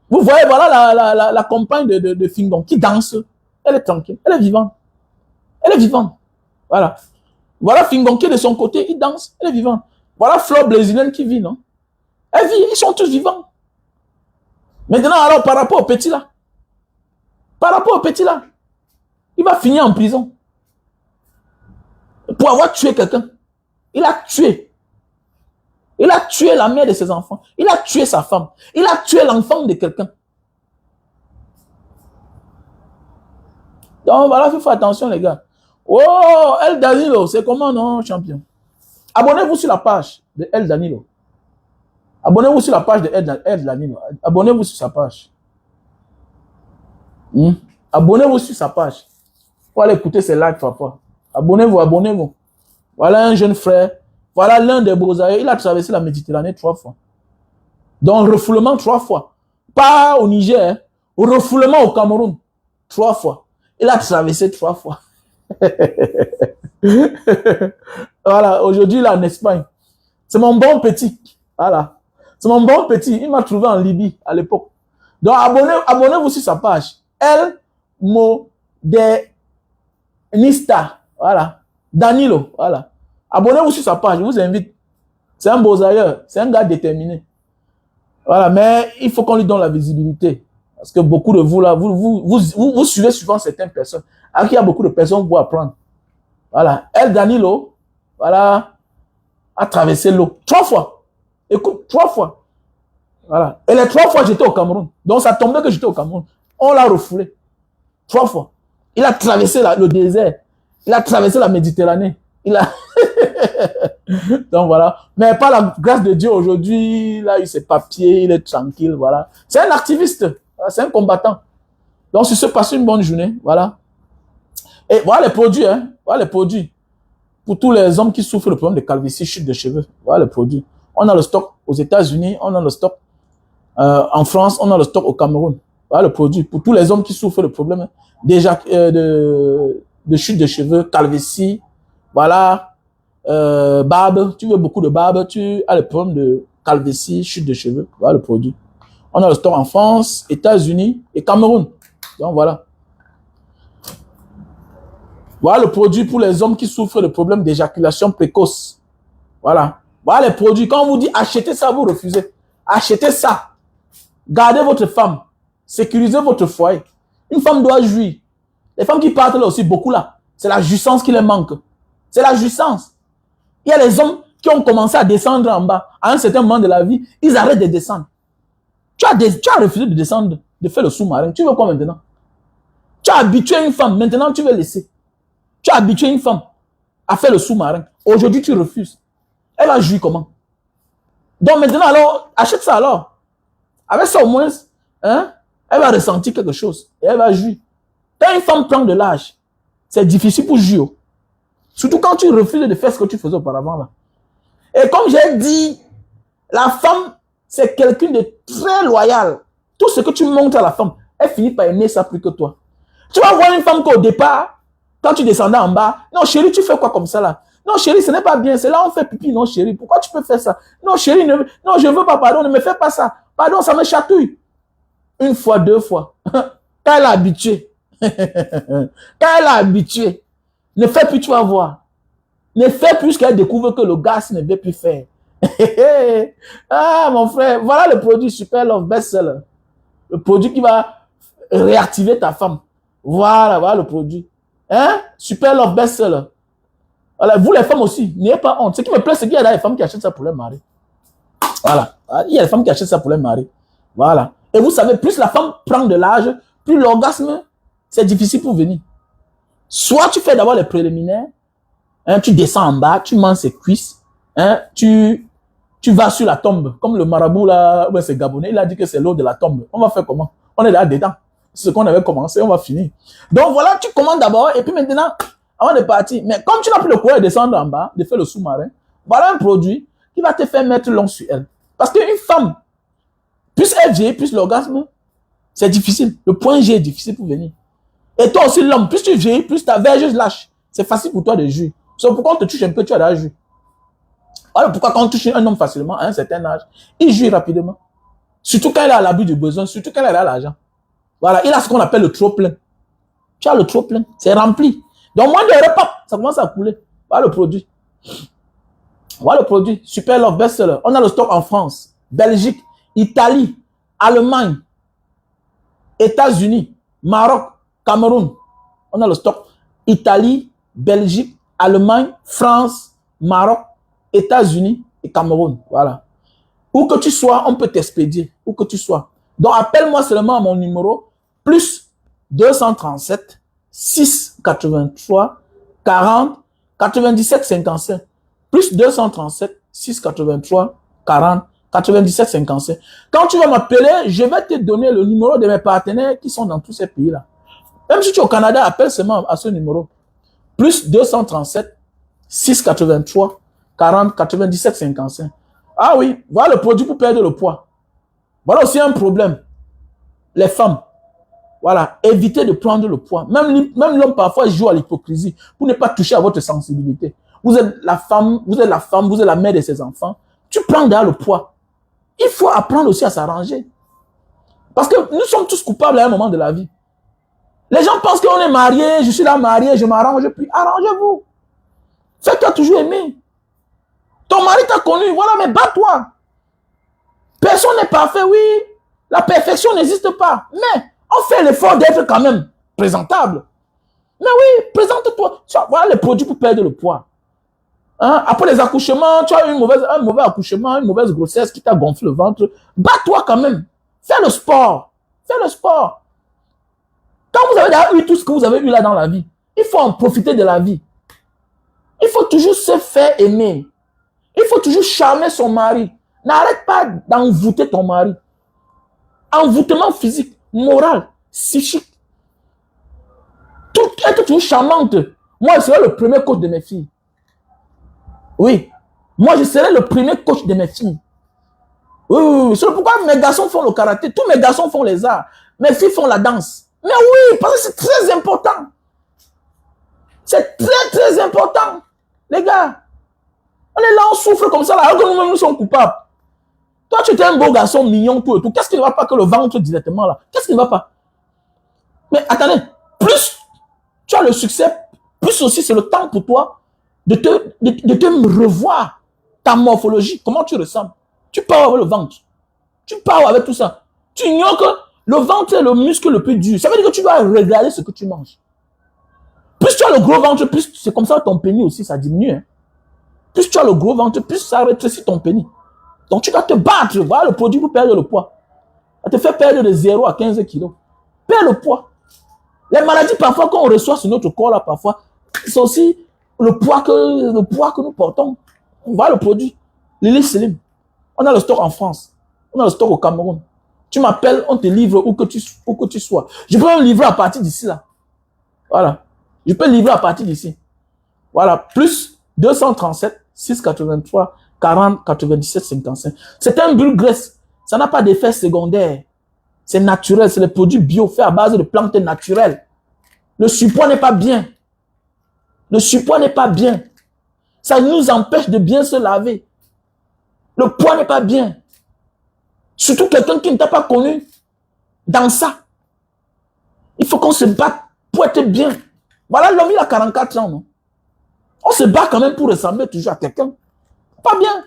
Vous voyez, voilà la compagne de Fingon qui danse. Elle est tranquille. Elle est vivante. Elle est vivante. Voilà. Voilà Fingon qui est de son côté, il danse. Elle est vivante. Voilà Flore Blésilienne qui vit, non? Elle vit. Ils sont tous vivants. Maintenant, alors, par rapport au petit là, il va finir en prison. Pour avoir tué quelqu'un. Il a tué. Il a tué la mère de ses enfants. Il a tué sa femme. Il a tué l'enfant de quelqu'un. Donc voilà, il faut faire attention, les gars. Oh, El Danilo, c'est comment, non, champion? Abonnez-vous sur la page de El Danilo. Abonnez-vous sur la page de El Danilo. Abonnez-vous sur sa page. Abonnez-vous sur sa page. Pour aller écouter ses lives parfois. Abonnez-vous, abonnez-vous. Voilà un jeune frère. Voilà l'un des Brosaïens. Il a traversé la Méditerranée 3 fois. Donc, refoulement 3 fois. Pas au Niger, au refoulement au Cameroun 3 fois. Il a traversé 3 fois. Voilà, aujourd'hui, il est en Espagne. C'est mon bon petit. Voilà. C'est mon bon petit. Il m'a trouvé en Libye à l'époque. Donc, abonnez-vous sur sa page. El Modernista. Voilà. Danilo. Voilà. Abonnez-vous sur sa page. Je vous invite. C'est un Brosailleur. C'est un gars déterminé. Voilà. Mais il faut qu'on lui donne la visibilité. Parce que beaucoup de vous, là, vous suivez souvent certaines personnes. Alors qu'il y a beaucoup de personnes pour apprendre. Voilà. El Danilo, voilà, a traversé l'eau 3 fois. Écoute, 3 fois. Voilà. Et les 3 fois, j'étais au Cameroun. Donc, ça tombait que j'étais au Cameroun. On l'a refoulé. 3 fois. Il a traversé le désert. Il a traversé la Méditerranée. Il a... Donc, voilà. Mais par la grâce de Dieu, aujourd'hui, il a eu ses papiers, il est tranquille, voilà. C'est un activiste. C'est un combattant. Donc, si se passe une bonne journée, voilà. Et voilà les produits, hein. Voilà les produits. Pour tous les hommes qui souffrent le problème de calvitie, chute de cheveux. Voilà les produits. On a le stock aux États-Unis, on a le stock en France, on a le stock au Cameroun. Voilà le produit. Pour tous les hommes qui souffrent le problème déjà de chute de cheveux, calvitie, voilà, barbe. Tu veux beaucoup de barbe, tu as le problème de calvitie, chute de cheveux. Voilà le produit. On a le stock en France, États-Unis et Cameroun. Donc voilà. Voilà le produit pour les hommes qui souffrent de problèmes d'éjaculation précoce. Voilà. Voilà les produits. Quand on vous dit achetez ça, vous refusez. Achetez ça. Gardez votre femme. Sécurisez votre foyer. Une femme doit jouir. Les femmes qui partent là aussi, beaucoup là, c'est la jouissance qui les manque. C'est la jouissance. Il y a les hommes qui ont commencé à descendre en bas. À un certain moment de la vie, ils arrêtent de descendre. Tu as refusé de descendre, de faire le sous-marin. Tu veux quoi maintenant? Tu as habitué une femme, maintenant tu veux laisser. Tu as habitué une femme à faire le sous-marin. Aujourd'hui, tu refuses. Elle va jouir comment? Donc maintenant, alors, achète ça alors. Avec ça au moins, hein, elle va ressentir quelque chose. Et elle va jouir. Quand une femme prend de l'âge, c'est difficile pour jouir. Surtout quand tu refuses de faire ce que tu faisais auparavant là. Et comme j'ai dit, la femme, c'est quelqu'un de très loyal. Tout ce que tu montres à la femme, elle finit par aimer ça plus que toi. Tu vas voir une femme qu'au départ, quand tu descendais en bas, non chérie, tu fais quoi comme ça là? Non chérie, ce n'est pas bien, c'est là on fait pipi. Non chérie, pourquoi tu peux faire ça? Non chérie, non je veux pas, pardon, ne me fais pas ça. Pardon, ça me chatouille. Une fois, 2 fois. Quand elle est habituée. Quand elle est habituée. Ne fais plus, tu vas voir. Ne fais plus qu'elle découvre que le gars ne veut plus faire. Ah mon frère, voilà le produit Super Love Bestseller. Le produit qui va réactiver ta femme. Voilà, voilà le produit. Hein? Super Love Bestseller. Voilà, vous les femmes aussi, n'ayez pas honte. Ce qui me plaît, c'est qu'il y a des femmes qui achètent ça pour leur mari. Voilà. Il y a des femmes qui achètent ça pour leur mari. Voilà. Et vous savez, plus la femme prend de l'âge, plus l'orgasme, c'est difficile pour venir. Soit tu fais d'abord les préliminaires, hein, tu descends en bas, tu manges ses cuisses, hein, tu vas sur la tombe. Comme le marabout là, ouais, c'est Gabonais, il a dit que c'est l'eau de la tombe. On va faire comment? On est là dedans. C'est ce qu'on avait commencé, on va finir. Donc voilà, tu commandes d'abord et puis maintenant, avant de partir. Mais comme tu n'as plus le courage de descendre en bas, de faire le sous-marin, voilà un produit qui va te faire mettre long sur elle. Parce qu'une femme, plus elle vieillit, plus l'orgasme, c'est difficile. Le point G est difficile pour venir. Et toi aussi, l'homme, plus tu vieillis, plus ta verge lâche. C'est facile pour toi de jouir. C'est pourquoi on te touche un peu, tu as la jouir. Voilà pourquoi quand on touche un homme facilement à un certain âge, il jouit rapidement. Surtout quand il a l'abus du besoin, surtout quand il a l'argent. Voilà, il a ce qu'on appelle le trop-plein. Tu as le trop-plein, c'est rempli. Donc, moins de repas, ça commence à couler. Voilà le produit. Voilà le produit. Super Love Bestseller. On a le stock en France, Belgique, Italie, Allemagne, États-Unis, Maroc, Cameroun. On a le stock Italie, Belgique, Allemagne, France, Maroc, États-Unis et Cameroun. Voilà. Où que tu sois, on peut t'expédier. Où que tu sois. Donc, appelle-moi seulement à mon numéro, plus 237 6, 83, 40, 97, 55. Plus 237, 6, 83, 40, 97, 55. Quand tu vas m'appeler, je vais te donner le numéro de mes partenaires qui sont dans tous ces pays-là. Même si tu es au Canada, appelle seulement à ce numéro. Plus 237, 6, 83, 40, 97, 55. Ah oui, voilà le produit pour perdre le poids. Voilà aussi un problème. Les femmes, voilà, évitez de prendre le poids. Même l'homme parfois joue à l'hypocrisie pour ne pas toucher à votre sensibilité. Vous êtes la femme, vous êtes la mère de ses enfants. Tu prends derrière le poids. Il faut apprendre aussi à s'arranger. Parce que nous sommes tous coupables à un moment de la vie. Les gens pensent qu'on est marié, je suis là marié, je m'arrange, puis arrangez-vous. Fais-toi toujours aimer. Ton mari t'a connu, voilà, mais bats-toi. Personne n'est parfait, oui. La perfection n'existe pas. Mais on fait l'effort d'être quand même présentable. Mais oui, présente-toi. Voilà les produits pour perdre le poids. Hein? Après les accouchements, tu as eu un mauvais accouchement, une mauvaise grossesse qui t'a gonflé le ventre. Bats-toi quand même. Fais le sport. Fais le sport. Quand vous avez déjà eu tout ce que vous avez eu là dans la vie, il faut en profiter de la vie. Il faut toujours se faire aimer. Il faut toujours charmer son mari. N'arrête pas d'envoûter ton mari. Envoûtement physique, moral, psychique. Être toujours charmante. Moi, je serai le premier coach de mes filles. Oui. Moi, je serai le premier coach de mes filles. Oui. C'est pourquoi mes garçons font le karaté. Tous mes garçons font les arts. Mes filles font la danse. Mais oui, parce que c'est très important. C'est très, très important. Les gars, on est là, on souffre comme ça, là, alors que nous-mêmes, nous sommes coupables. Toi, tu étais un beau garçon, mignon, tout et tout. Qu'est-ce qui ne va pas que le ventre directement, là? Qu'est-ce qui ne va pas? Mais attendez, plus tu as le succès, plus aussi c'est le temps pour toi de te revoir ta morphologie. Comment tu ressembles? Tu pars avec le ventre. Tu pars avec tout ça. Tu ignores que le ventre est le muscle le plus dur. Ça veut dire que tu dois regarder ce que tu manges. Plus tu as le gros ventre, plus c'est comme ça ton pénis aussi, ça diminue. Hein. Plus tu as le gros ventre, plus ça rétrécit ton pénis. Donc tu dois te battre. Voilà le produit pour perdre le poids. Ça te fait perdre de 0 à 15 kilos. Perds le poids. Les maladies parfois qu'on reçoit sur notre corps là, parfois, c'est aussi le poids que nous portons. Voilà le produit. Lily Slim. On a le stock en France. On a le stock au Cameroun. Tu m'appelles, on te livre où que tu sois. Je peux me livrer à partir d'ici là. Voilà. Je peux livrer à partir d'ici. Voilà. Plus 237, 683, 40, 97, 55. C'est un brûle graisse. Ça n'a pas d'effet secondaire. C'est naturel. C'est le produit bio fait à base de plantes naturelles. Le surpoids n'est pas bien. Le surpoids n'est pas bien. Ça nous empêche de bien se laver. Le poids n'est pas bien. Surtout quelqu'un qui ne t'a pas connu dans ça. Il faut qu'on se batte pour être bien. Voilà, l'homme, il a 44 ans. Non? On se bat quand même pour ressembler toujours à quelqu'un. Pas bien.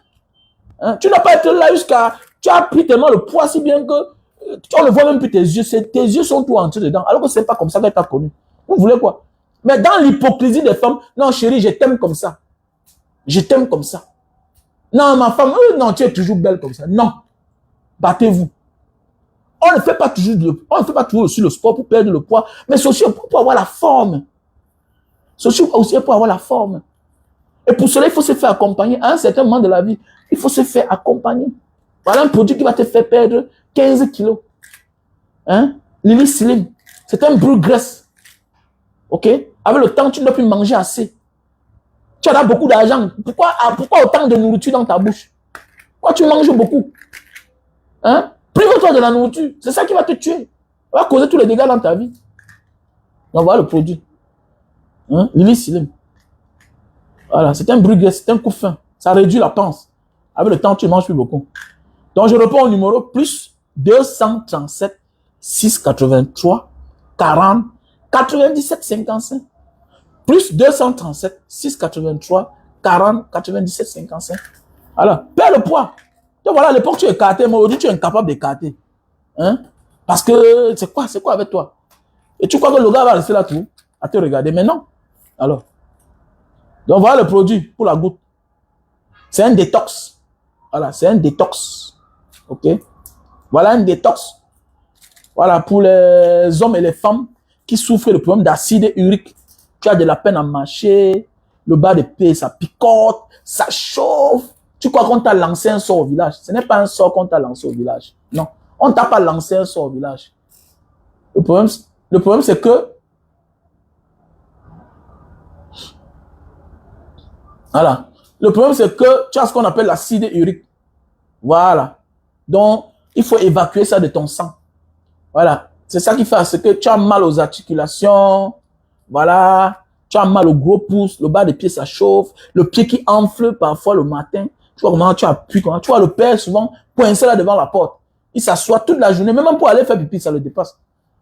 Hein? Tu n'as pas été là jusqu'à... Tu as pris tellement le poids si bien que tu ne vois même plus tes yeux. Tes yeux sont tout entiers dedans. Alors que ce n'est pas comme ça qu'elle t'a connu. Vous voulez quoi? Mais dans l'hypocrisie des femmes, non chérie, je t'aime comme ça. Je t'aime comme ça. Non, ma femme, non, tu es toujours belle comme ça. Non. Battez-vous. On ne fait pas toujours aussi le sport pour perdre le poids, mais c'est aussi pour avoir la forme. C'est aussi pour avoir la forme. Et pour cela, il faut se faire accompagner. À un certain moment de la vie, il faut se faire accompagner. Voilà un produit qui va te faire perdre 15 kilos. Hein? Lily Slim. C'est un brûle graisse. Ok? Avec le temps, tu ne dois plus manger assez. Tu as beaucoup d'argent. Pourquoi autant de nourriture dans ta bouche? Pourquoi tu manges beaucoup? Hein? Prive-toi de la nourriture. C'est ça qui va te tuer. Ça va causer tous les dégâts dans ta vie. Donc voilà le produit. Hein? Lily Slim. Voilà, c'est un brûle graisse, c'est un coup fin. Ça réduit la panse. Avec le temps, tu ne manges plus beaucoup. Donc je réponds au numéro plus 237 683 40 97 55. Plus 237 683 40 97 55. Voilà, perds le poids. Donc voilà, à l'époque tu es écarté, mais aujourd'hui tu es incapable d'écarter. Hein? Parce que c'est quoi avec toi? Et tu crois que le gars va rester là tout à te regarder, mais non. Alors, donc voilà le produit pour la goutte. C'est un détox. Voilà, c'est un détox. Ok? Voilà un détox. Voilà, pour les hommes et les femmes qui souffrent de problèmes d'acide urique, tu as de la peine à marcher, le bas de pied, ça picote, ça chauffe. Tu crois qu'on t'a lancé un sort au village? Ce n'est pas un sort qu'on t'a lancé au village. Non, on ne t'a pas lancé un sort au village. Le problème c'est que, voilà, le problème c'est que tu as ce qu'on appelle l'acide urique. Voilà. Donc, il faut évacuer ça de ton sang. Voilà. C'est ça qui fait ce que tu as mal aux articulations. Voilà. Tu as mal au gros pouce, le bas des pieds, ça chauffe. Le pied qui enfle parfois le matin. Tu vois comment tu appuies. Tu vois le père souvent coincé là devant la porte. Il s'assoit toute la journée. Même pour aller faire pipi, ça le dépasse.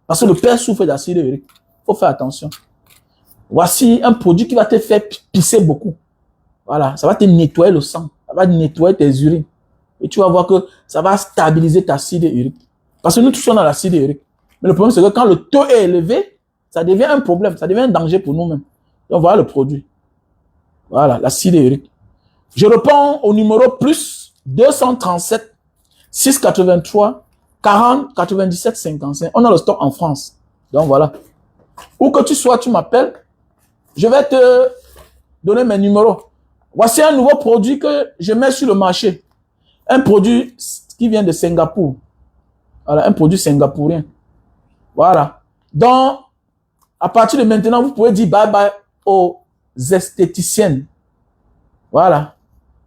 Parce que le père souffre d'acide urique. Il faut faire attention. Voici un produit qui va te faire pisser beaucoup. Voilà. Ça va te nettoyer le sang. Ça va nettoyer tes urines. Et tu vas voir que ça va stabiliser ta acide urique. Parce que nous touchons dans l'acide urique. Mais le problème, c'est que quand le taux est élevé, ça devient un problème. Ça devient un danger pour nous-mêmes. Donc, voilà le produit. Voilà, l'acide urique. Je réponds au numéro plus 237 683 40 97 55. On a le stock en France. Donc, voilà. Où que tu sois, tu m'appelles. Je vais te donner mes numéros. Voici un nouveau produit que je mets sur le marché. Un produit qui vient de Singapour. Voilà, un produit singapourien. Voilà. Donc, à partir de maintenant, vous pouvez dire bye-bye aux esthéticiennes. Voilà.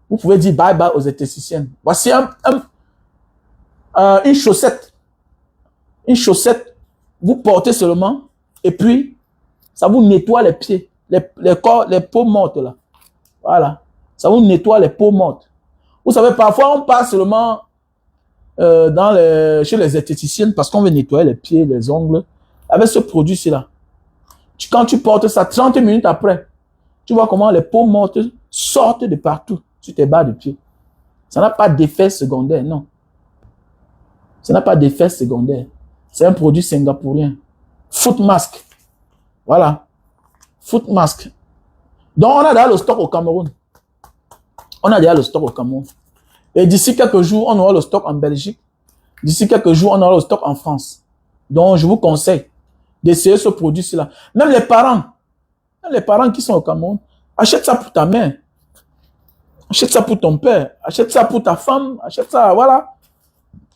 Vous pouvez dire bye-bye aux esthéticiennes. Voici une chaussette. Une chaussette, vous portez seulement et puis, ça vous nettoie les pieds, les peaux mortes là. Voilà. Ça vous nettoie les peaux mortes. Vous savez, parfois, on passe seulement chez les esthéticiennes parce qu'on veut nettoyer les pieds, les ongles. Avec ce produit-ci là. Quand tu portes ça, 30 minutes après, tu vois comment les peaux mortes sortent de partout sur tes bas de pied. Ça n'a pas d'effet secondaire, non. Ça n'a pas d'effet secondaire. C'est un produit singapourien. Foot Mask. Voilà. Foot Mask. Donc, on a déjà le stock au Cameroun. On a déjà le stock au Cameroun. Et d'ici quelques jours, on aura le stock en Belgique. D'ici quelques jours, on aura le stock en France. Donc, je vous conseille d'essayer ce produit-là. Même les parents qui sont au Cameroun, achète ça pour ta mère. Achète ça pour ton père. Achète ça pour ta femme. Achète ça, voilà.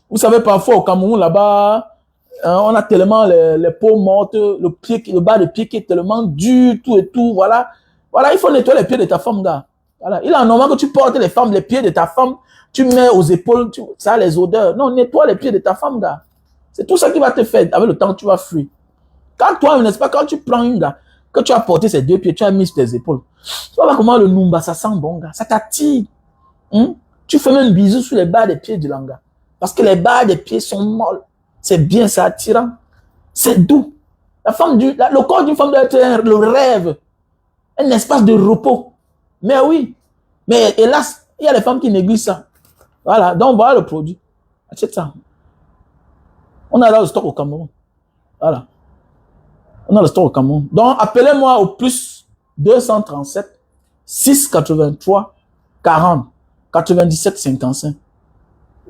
Vous savez, parfois au Cameroun, là-bas, on a tellement les peaux mortes, le bas de pied qui est tellement dur, tout et tout, voilà. Voilà, il faut nettoyer les pieds de ta femme, gars. Voilà. Il est normal que tu portes les pieds de ta femme, tu mets aux épaules, ça a les odeurs. Non, nettoie les pieds de ta femme, gars. C'est tout ça qui va te faire, avec le temps, tu vas fuir. Quand toi, n'est-ce pas, quand tu prends une, gars, que tu as porté ces deux pieds, tu as mis sur tes épaules. Tu vois comment le Numba, ça sent bon, gars. Ça t'attire. Tu fais même un bisou sur les bas des pieds du langa. Parce que les bas des pieds sont molles. C'est bien, c'est attirant. C'est doux. Le corps d'une femme doit être le rêve. Un espace de repos. Mais oui. Mais hélas, il y a les femmes qui négligent ça. Voilà. Donc, voilà le produit. Achète ça. On a là le stock au Cameroun. Voilà. On a le stock au Cameroun. Donc, appelez-moi au plus 237 683 40 97 55.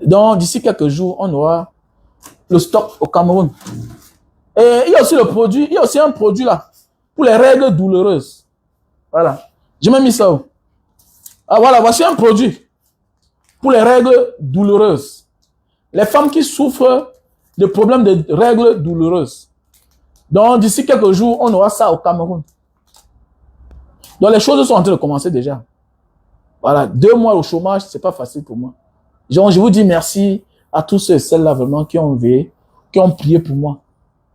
Donc, d'ici quelques jours, on aura le stock au Cameroun. Et il y a aussi il y a aussi un produit là, pour les règles douloureuses. Voilà. J'ai même mis ça. Ah voilà, voici un produit pour les règles douloureuses. Les femmes qui souffrent de problèmes de règles douloureuses. Donc, d'ici quelques jours, on aura ça au Cameroun. Donc, les choses sont en train de commencer déjà. Voilà, 2 mois au chômage, c'est pas facile pour moi. Donc, je vous dis merci à tous ceux et celles-là vraiment qui ont veillé, qui ont prié pour moi.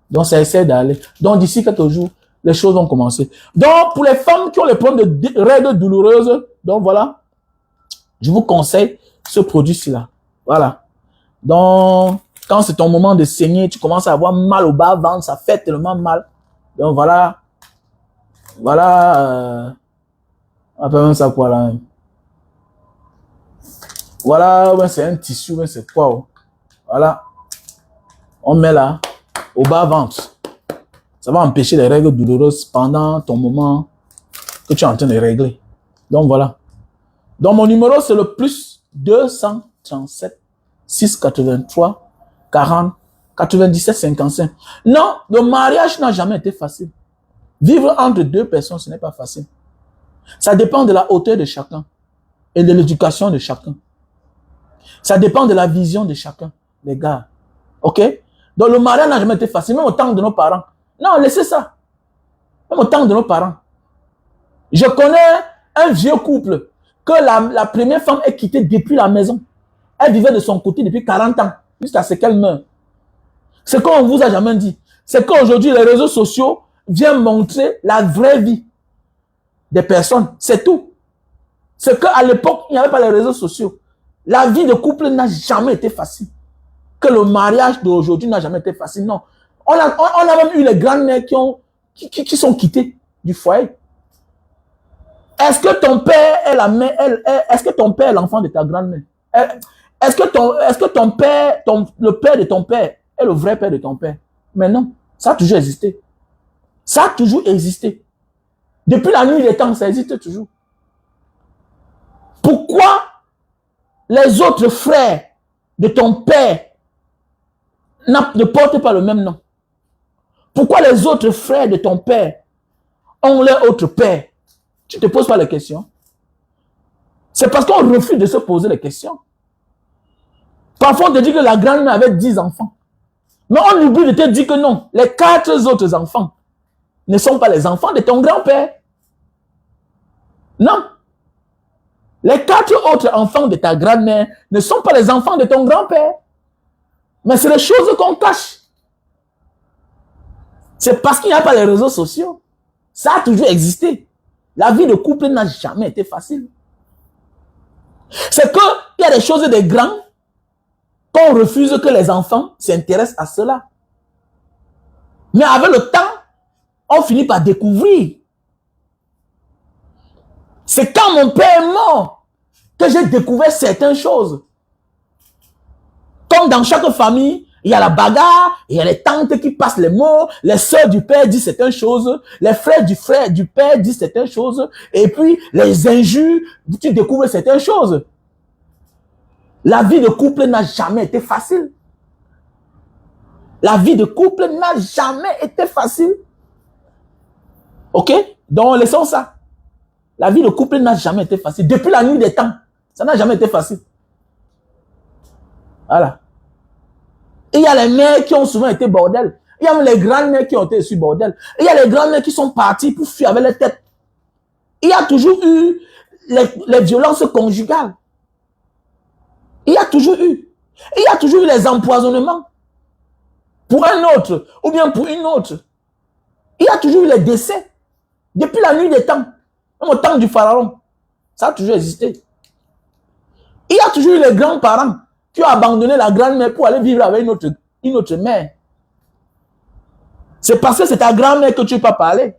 Donc, ça essaie d'aller. Donc, d'ici quelques jours, les choses vont commencer. Donc, pour les femmes qui ont les problèmes de règles douloureuses, donc voilà, je vous conseille ce produit-ci-là. Voilà. Donc, quand c'est ton moment de saigner, tu commences à avoir mal au bas-ventre, ça fait tellement mal. Donc, voilà. Voilà. On appelle même ça quoi là? Voilà, ouais, c'est un tissu, ouais, c'est quoi? Oh. Voilà. On met là, au bas-ventre. Ça va empêcher les règles douloureuses pendant ton moment que tu es en train de régler. Donc voilà. Donc mon numéro, c'est le plus 237 683 40 97-55. Non, le mariage n'a jamais été facile. Vivre entre deux personnes, ce n'est pas facile. Ça dépend de la hauteur de chacun et de l'éducation de chacun. Ça dépend de la vision de chacun, les gars. OK? Donc le mariage n'a jamais été facile, même au temps de nos parents. Non, laissez ça. Même au temps de nos parents. Je connais un vieux couple que la première femme est quittée depuis la maison. Elle vivait de son côté depuis 40 ans, jusqu'à ce qu'elle meure. Ce qu'on ne vous a jamais dit, c'est qu'aujourd'hui, les réseaux sociaux viennent montrer la vraie vie des personnes. C'est tout. C'est qu'à l'époque, il n'y avait pas les réseaux sociaux. La vie de couple n'a jamais été facile. Que le mariage d'aujourd'hui n'a jamais été facile. Non. On a même eu les grandes-mères qui sont quittées du foyer. Est-ce que ton père est la mère, est-ce que ton père est l'enfant de ta grand-mère? Est-ce que ton père, le père de ton père est le vrai père de ton père? Mais non, ça a toujours existé. Ça a toujours existé. Depuis la nuit des temps, ça existe toujours. Pourquoi les autres frères de ton père ne portent pas le même nom? Pourquoi les autres frères de ton père ont leur autre père? Tu ne te poses pas les questions. C'est parce qu'on refuse de se poser les questions. Parfois, on te dit que la grand-mère avait 10 enfants. Mais on oublie de te dire que non, les 4 autres enfants ne sont pas les enfants de ton grand-père. Non. Les 4 autres enfants de ta grand-mère ne sont pas les enfants de ton grand-père. Mais c'est les choses qu'on cache. C'est parce qu'il n'y a pas les réseaux sociaux. Ça a toujours existé. La vie de couple n'a jamais été facile. C'est qu'il y a des choses de grands qu'on refuse que les enfants s'intéressent à cela. Mais avec le temps, on finit par découvrir. C'est quand mon père est mort que j'ai découvert certaines choses. Comme dans chaque famille, il y a la bagarre, il y a les tantes qui passent les mots, les sœurs du père disent certaines choses, les frères du père disent certaines choses, et puis les injures, tu découvres certaines choses. La vie de couple n'a jamais été facile. La vie de couple n'a jamais été facile. Ok? Donc laissons ça. La vie de couple n'a jamais été facile. Depuis la nuit des temps, ça n'a jamais été facile. Voilà. Et il y a les mères qui ont souvent été bordel. Il y a même les grandes-mères qui ont été sur bordel. Et il y a les grandes-mères qui sont parties pour fuir avec les têtes. Il y a toujours eu les violences conjugales. Il y a toujours eu. Il y a toujours eu les empoisonnements. Pour un autre, ou bien pour une autre. Il y a toujours eu les décès. Depuis la nuit des temps. Même au temps du pharaon. Ça a toujours existé. Il y a toujours eu les grands-parents qui ont abandonné la grand-mère pour aller vivre avec une autre mère. C'est parce que c'est ta grand-mère que tu ne peux pas parler.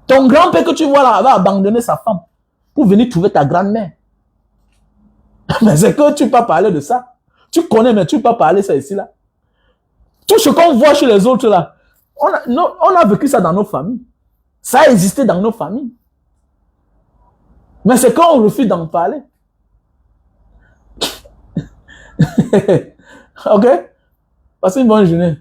Ton grand-père que tu vois là va abandonner sa femme pour venir trouver ta grand-mère. Mais c'est que tu ne peux pas parler de ça. Tu connais, mais tu ne peux pas parler ça ici là. Tout ce qu'on voit chez les autres là, on a vécu ça dans nos familles. Ça a existé dans nos familles. Mais c'est quand on refuse d'en parler. Ok? Passez une bonne journée.